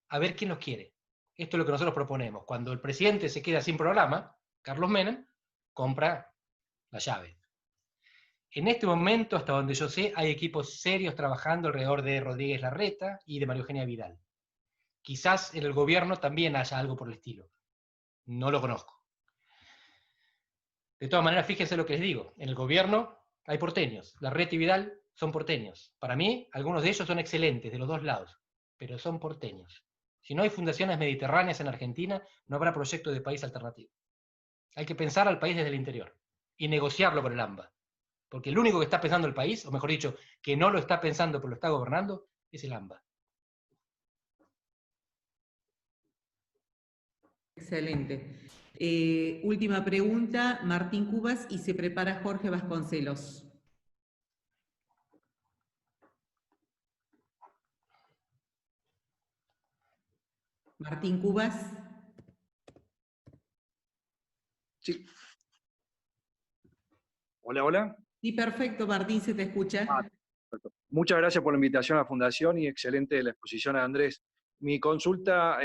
a ver quién los quiere. Esto es lo que nosotros proponemos. Cuando el presidente se queda sin programa, Carlos Menem compra la llave. En este momento, hasta donde yo sé, hay equipos serios trabajando alrededor de Rodríguez Larreta y de María Eugenia Vidal. Quizás en el gobierno también haya algo por el estilo. No lo conozco. De todas maneras, fíjense lo que les digo. En el gobierno hay porteños. Larreta y Vidal son porteños. Para mí, algunos de ellos son excelentes, de los 2 lados, pero son porteños. Si no hay fundaciones mediterráneas en Argentina, no habrá proyecto de país alternativo. Hay que pensar al país desde el interior y negociarlo con el AMBA. Porque el único que está pensando el país, o mejor dicho, que no lo está pensando pero lo está gobernando, es el AMBA.
Excelente. Última pregunta, Martín Cubas, y se prepara Jorge Vasconcelos. Martín Cubas.
Sí. Hola, hola.
Sí, perfecto, Martín, se te escucha.
Muchas gracias por la invitación a la Fundación y excelente la exposición a Andrés. Mi consulta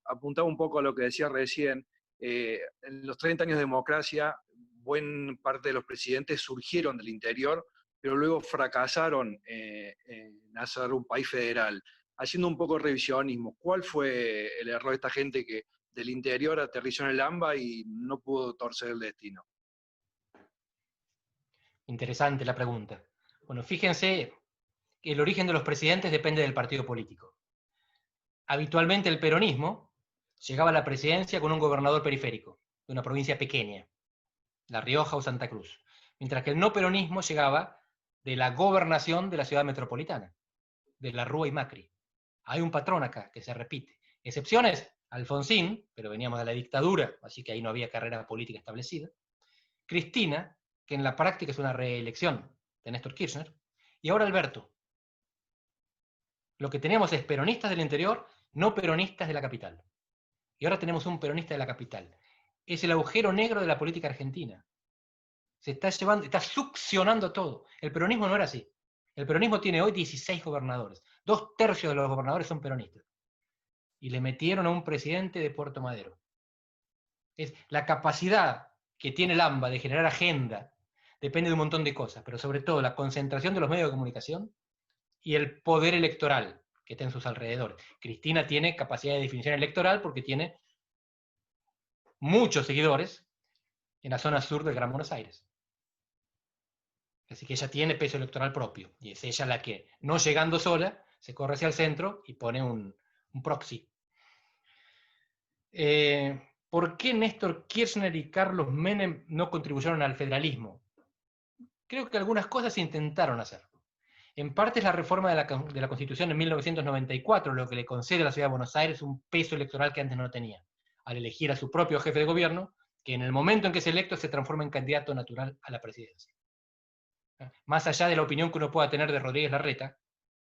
apuntaba un poco a lo que decía recién. En los 30 años de democracia, buena parte de los presidentes surgieron del interior, pero luego fracasaron en hacer un país federal. Haciendo un poco de revisionismo, ¿cuál fue el error de esta gente que del interior aterrizó en el AMBA y no pudo torcer el destino.
Interesante la pregunta. Bueno, fíjense que el origen de los presidentes depende del partido político. Habitualmente el peronismo llegaba a la presidencia con un gobernador periférico, de una provincia pequeña, La Rioja o Santa Cruz, mientras que el no peronismo llegaba de la gobernación de la ciudad metropolitana, de la Rúa y Macri. Hay un patrón acá que se repite. Excepciones, Alfonsín, pero veníamos de la dictadura, así que ahí no había carrera política establecida. Cristina, que en la práctica es una reelección de Néstor Kirchner, y ahora Alberto. Lo que tenemos es peronistas del interior, no peronistas de la capital. Y ahora tenemos un peronista de la capital. Es el agujero negro de la política argentina. Se está llevando, está succionando todo. El peronismo no era así. El peronismo tiene hoy 16 gobernadores. 2/3 de los gobernadores son peronistas. Y le metieron a un presidente de Puerto Madero. Es la capacidad que tiene el AMBA de generar agenda depende de un montón de cosas, pero sobre todo la concentración de los medios de comunicación y el poder electoral que está en sus alrededores. Cristina tiene capacidad de definición electoral porque tiene muchos seguidores en la zona sur del Gran Buenos Aires. Así que ella tiene peso electoral propio, y es ella la que, no llegando sola, se corre hacia el centro y pone un proxy. ¿Por qué Néstor Kirchner y Carlos Menem no contribuyeron al federalismo? Creo que algunas cosas se intentaron hacer. En parte es la reforma de la Constitución en 1994 lo que le concede a la Ciudad de Buenos Aires un peso electoral que antes no tenía, al elegir a su propio jefe de gobierno, que en el momento en que es electo se transforma en candidato natural a la presidencia. Más allá de la opinión que uno pueda tener de Rodríguez Larreta,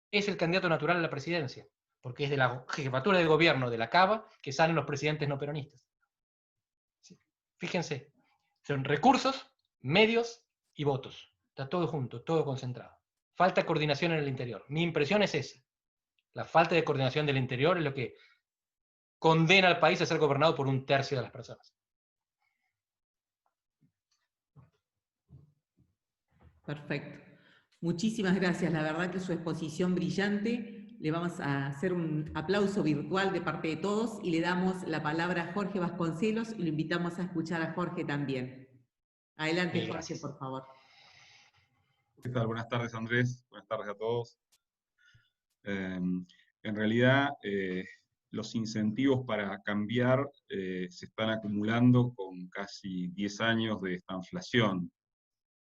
es el candidato natural a la presidencia, porque es de la jefatura de gobierno de la Cava que salen los presidentes no peronistas. ¿Sí? Fíjense, son recursos, medios y votos. Está todo junto, todo concentrado. Falta coordinación en el interior. Mi impresión es esa. La falta de coordinación del interior es lo que condena al país a ser gobernado por 1/3 de las personas.
Perfecto. Muchísimas gracias. La verdad que su exposición brillante. Le vamos a hacer un aplauso virtual de parte de todos y le damos la palabra a Jorge Vasconcelos y lo invitamos a escuchar a Jorge también. Adelante, Jorge,
Gracias.
por favor.
¿Qué tal? Buenas tardes, Andrés. Buenas tardes a todos. En realidad, los incentivos para cambiar se están acumulando con casi 10 años de esta inflación,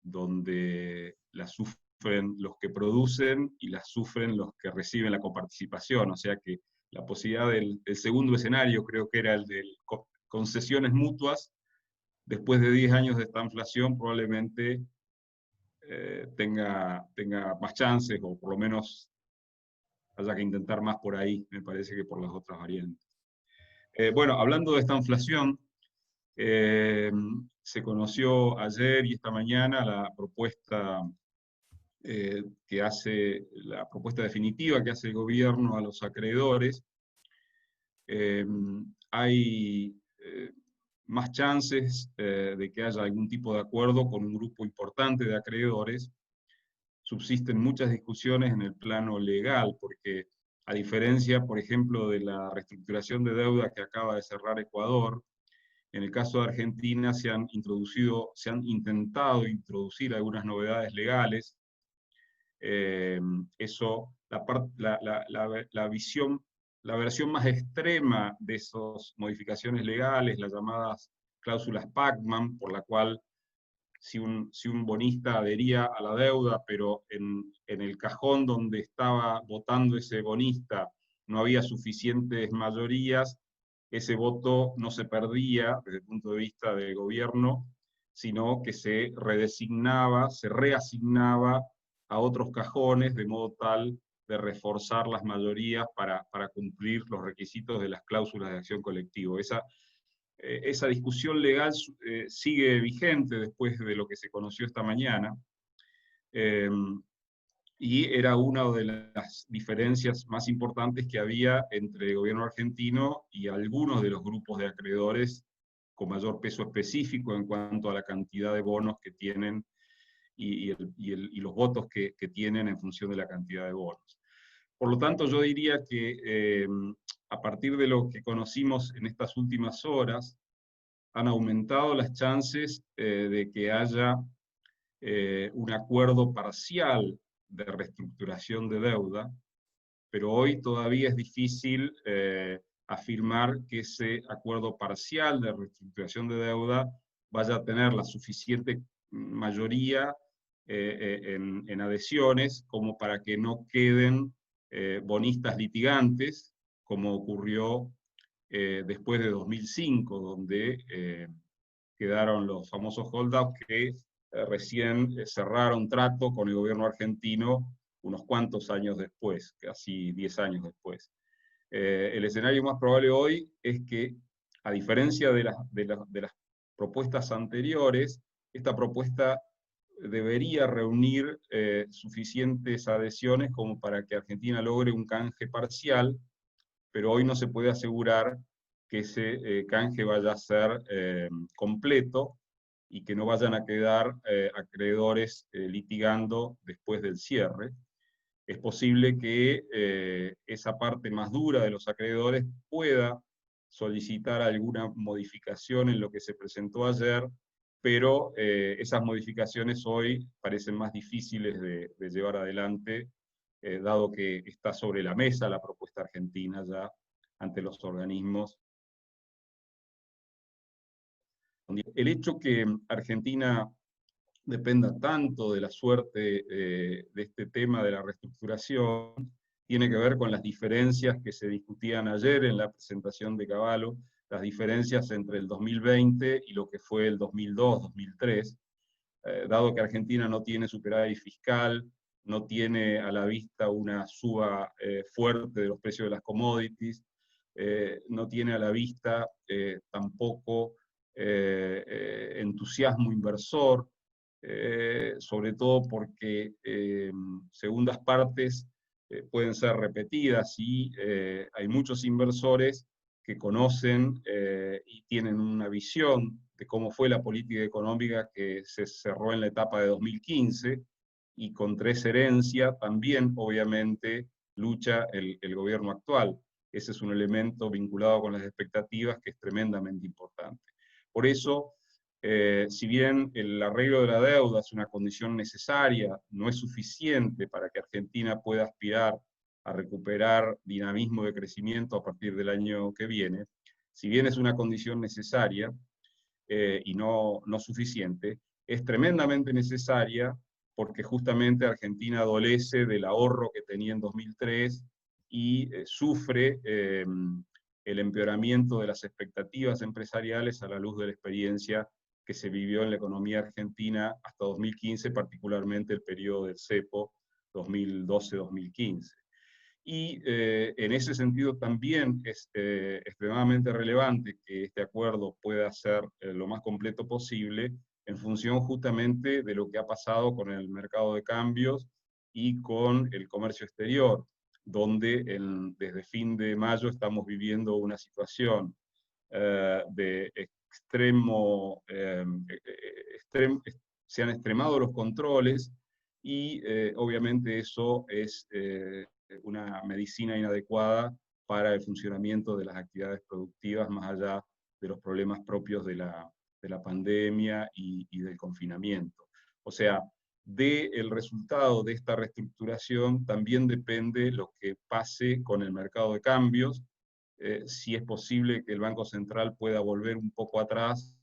donde la sufren los que producen y la sufren los que reciben la coparticipación. O sea que la posibilidad del segundo escenario, creo que era el de concesiones mutuas, después de 10 años de esta inflación probablemente tenga más chances, o por lo menos haya que intentar más por ahí, me parece, que por las otras variantes. Bueno, hablando de esta inflación, se conoció ayer y esta mañana la propuesta la propuesta definitiva que hace el gobierno a los acreedores. Hay más chances de que haya algún tipo de acuerdo con un grupo importante de acreedores. Subsisten muchas discusiones en el plano legal, porque a diferencia, por ejemplo, de la reestructuración de deuda que acaba de cerrar Ecuador, en el caso de Argentina se han intentado introducir algunas novedades legales. La versión más extrema de esas modificaciones legales, las llamadas cláusulas Pacman, por la cual si un bonista adhería a la deuda, pero en el cajón donde estaba votando ese bonista no había suficientes mayorías, ese voto no se perdía desde el punto de vista del gobierno, sino que se reasignaba a otros cajones, de modo tal de reforzar las mayorías para cumplir los requisitos de las cláusulas de acción colectiva. Esa discusión legal sigue vigente después de lo que se conoció esta mañana, y era una de las diferencias más importantes que había entre el gobierno argentino y algunos de los grupos de acreedores con mayor peso específico en cuanto a la cantidad de bonos que tienen y los votos que tienen en función de la cantidad de bonos. Por lo tanto, yo diría que a partir de lo que conocimos en estas últimas horas, han aumentado las chances de que haya un acuerdo parcial de reestructuración de deuda, pero hoy todavía es difícil afirmar que ese acuerdo parcial de reestructuración de deuda vaya a tener la suficiente mayoría en adhesiones como para que no queden bonistas litigantes, como ocurrió después de 2005, donde quedaron los famosos holdouts que recién cerraron trato con el gobierno argentino unos cuantos años después, casi 10 años después. El escenario más probable hoy es que, a diferencia de las propuestas anteriores, esta propuesta debería reunir suficientes adhesiones como para que Argentina logre un canje parcial, pero hoy no se puede asegurar que ese canje vaya a ser completo y que no vayan a quedar acreedores litigando después del cierre. Es posible que esa parte más dura de los acreedores pueda solicitar alguna modificación en lo que se presentó ayer, pero esas modificaciones hoy parecen más difíciles de llevar adelante, dado que está sobre la mesa la propuesta argentina ya ante los organismos. El hecho que Argentina dependa tanto de la suerte de este tema de la reestructuración tiene que ver con las diferencias que se discutían ayer en la presentación de Cavallo, las diferencias entre el 2020 y lo que fue el 2002-2003, dado que Argentina no tiene superávit fiscal, no tiene a la vista una suba fuerte de los precios de las commodities, no tiene a la vista tampoco entusiasmo inversor, sobre todo porque segundas partes pueden ser repetidas y hay muchos inversores que conocen y tienen una visión de cómo fue la política económica que se cerró en la etapa de 2015, y contra esa herencia también, obviamente, lucha el gobierno actual. Ese es un elemento vinculado con las expectativas que es tremendamente importante. Por eso, si bien el arreglo de la deuda es una condición necesaria, no es suficiente para que Argentina pueda aspirar a recuperar dinamismo de crecimiento a partir del año que viene, si bien es una condición necesaria y no suficiente, es tremendamente necesaria porque justamente Argentina adolece del ahorro que tenía en 2003 y sufre el empeoramiento de las expectativas empresariales a la luz de la experiencia que se vivió en la economía argentina hasta 2015, particularmente el periodo del cepo 2012-2015. Y en ese sentido también es extremadamente relevante que este acuerdo pueda ser lo más completo posible en función justamente de lo que ha pasado con el mercado de cambios y con el comercio exterior, donde desde fin de mayo estamos viviendo una situación de se han extremado los controles y obviamente eso es una medicina inadecuada para el funcionamiento de las actividades productivas, más allá de los problemas propios de la pandemia y del confinamiento. O sea, del resultado de esta reestructuración también depende lo que pase con el mercado de cambios, si es posible que el Banco Central pueda volver un poco atrás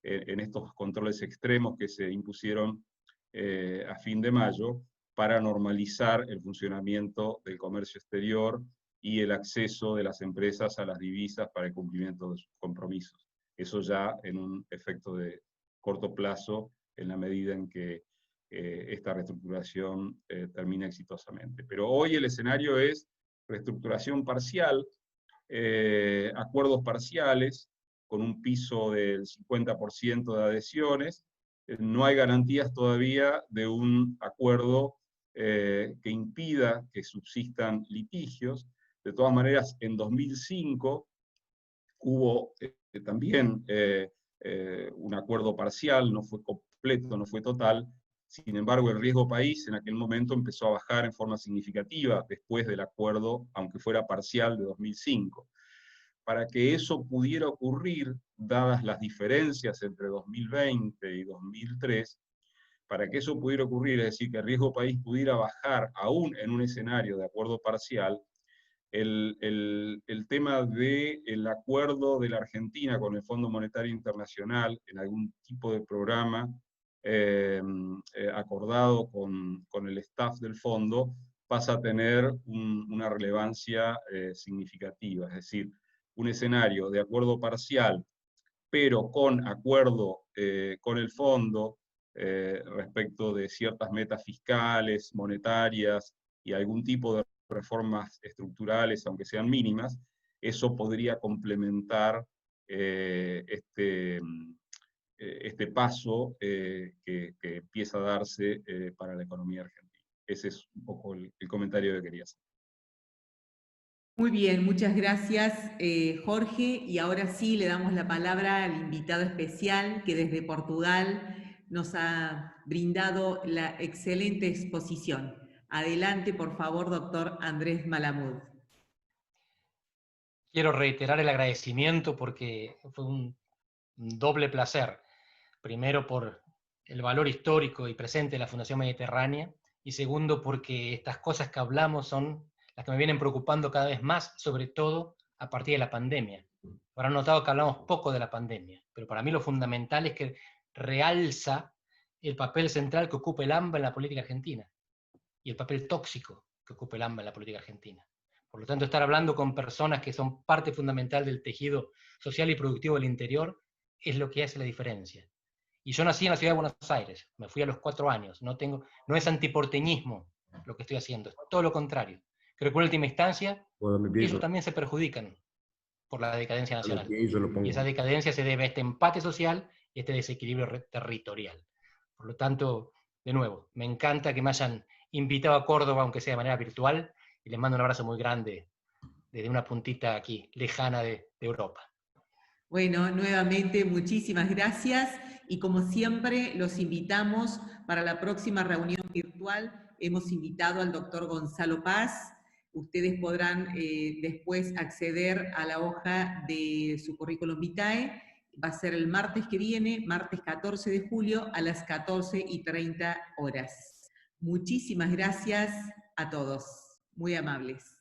en estos controles extremos que se impusieron a fin de mayo para normalizar el funcionamiento del comercio exterior y el acceso de las empresas a las divisas para el cumplimiento de sus compromisos. Eso ya en un efecto de corto plazo, en la medida en que esta reestructuración termina exitosamente. Pero hoy el escenario es reestructuración parcial, acuerdos parciales, con un piso del 50% de adhesiones. No hay garantías todavía de un acuerdo que impida que subsistan litigios. De todas maneras, en 2005 hubo también un acuerdo parcial, no fue completo, no fue total, Sin embargo, el riesgo país en aquel momento empezó a bajar en forma significativa después del acuerdo, aunque fuera parcial, de 2005. Para que eso pudiera ocurrir, dadas las diferencias entre 2020 y 2003, para que eso pudiera ocurrir, es decir, que el riesgo país pudiera bajar aún en un escenario de acuerdo parcial, el tema del acuerdo de la Argentina con el Fondo Monetario Internacional en algún tipo de programa acordado con el staff del fondo pasa a tener una relevancia significativa. Es decir, un escenario de acuerdo parcial, pero con acuerdo con el fondo respecto de ciertas metas fiscales, monetarias y algún tipo de reformas estructurales, aunque sean mínimas, eso podría complementar este paso que empieza a darse para la economía argentina. Ese es un poco el comentario que quería hacer.
Muy bien, muchas gracias, Jorge. Y ahora sí le damos la palabra al invitado especial que desde Portugal nos ha brindado la excelente exposición. Adelante, por favor, doctor Andrés Malamud.
Quiero reiterar el agradecimiento porque fue un doble placer. Primero por el valor histórico y presente de la Fundación Mediterránea, y segundo porque estas cosas que hablamos son las que me vienen preocupando cada vez más, sobre todo a partir de la pandemia. Habrán notado que hablamos poco de la pandemia, pero para mí lo fundamental es que realza el papel central que ocupa el AMBA en la política argentina, y el papel tóxico que ocupa el AMBA en la política argentina. Por lo tanto, estar hablando con personas que son parte fundamental del tejido social y productivo del interior es lo que hace la diferencia. Y yo nací en la ciudad de Buenos Aires, me fui a los 4 años, no es antiporteñismo lo que estoy haciendo, es todo lo contrario. Creo que en última instancia, ellos también se perjudican por la decadencia nacional. Y esa decadencia se debe a este empate social y este desequilibrio territorial. Por lo tanto, de nuevo, me encanta que me hayan invitado a Córdoba, aunque sea de manera virtual, y les mando un abrazo muy grande desde una puntita aquí, lejana de Europa.
Bueno, nuevamente muchísimas gracias, y como siempre los invitamos para la próxima reunión virtual. Hemos invitado al doctor Gonzalo Paz. Ustedes podrán después acceder a la hoja de su currículum vitae. Va a ser el martes que viene, martes 14 de julio a las 14:30 horas. Muchísimas gracias a todos, muy amables.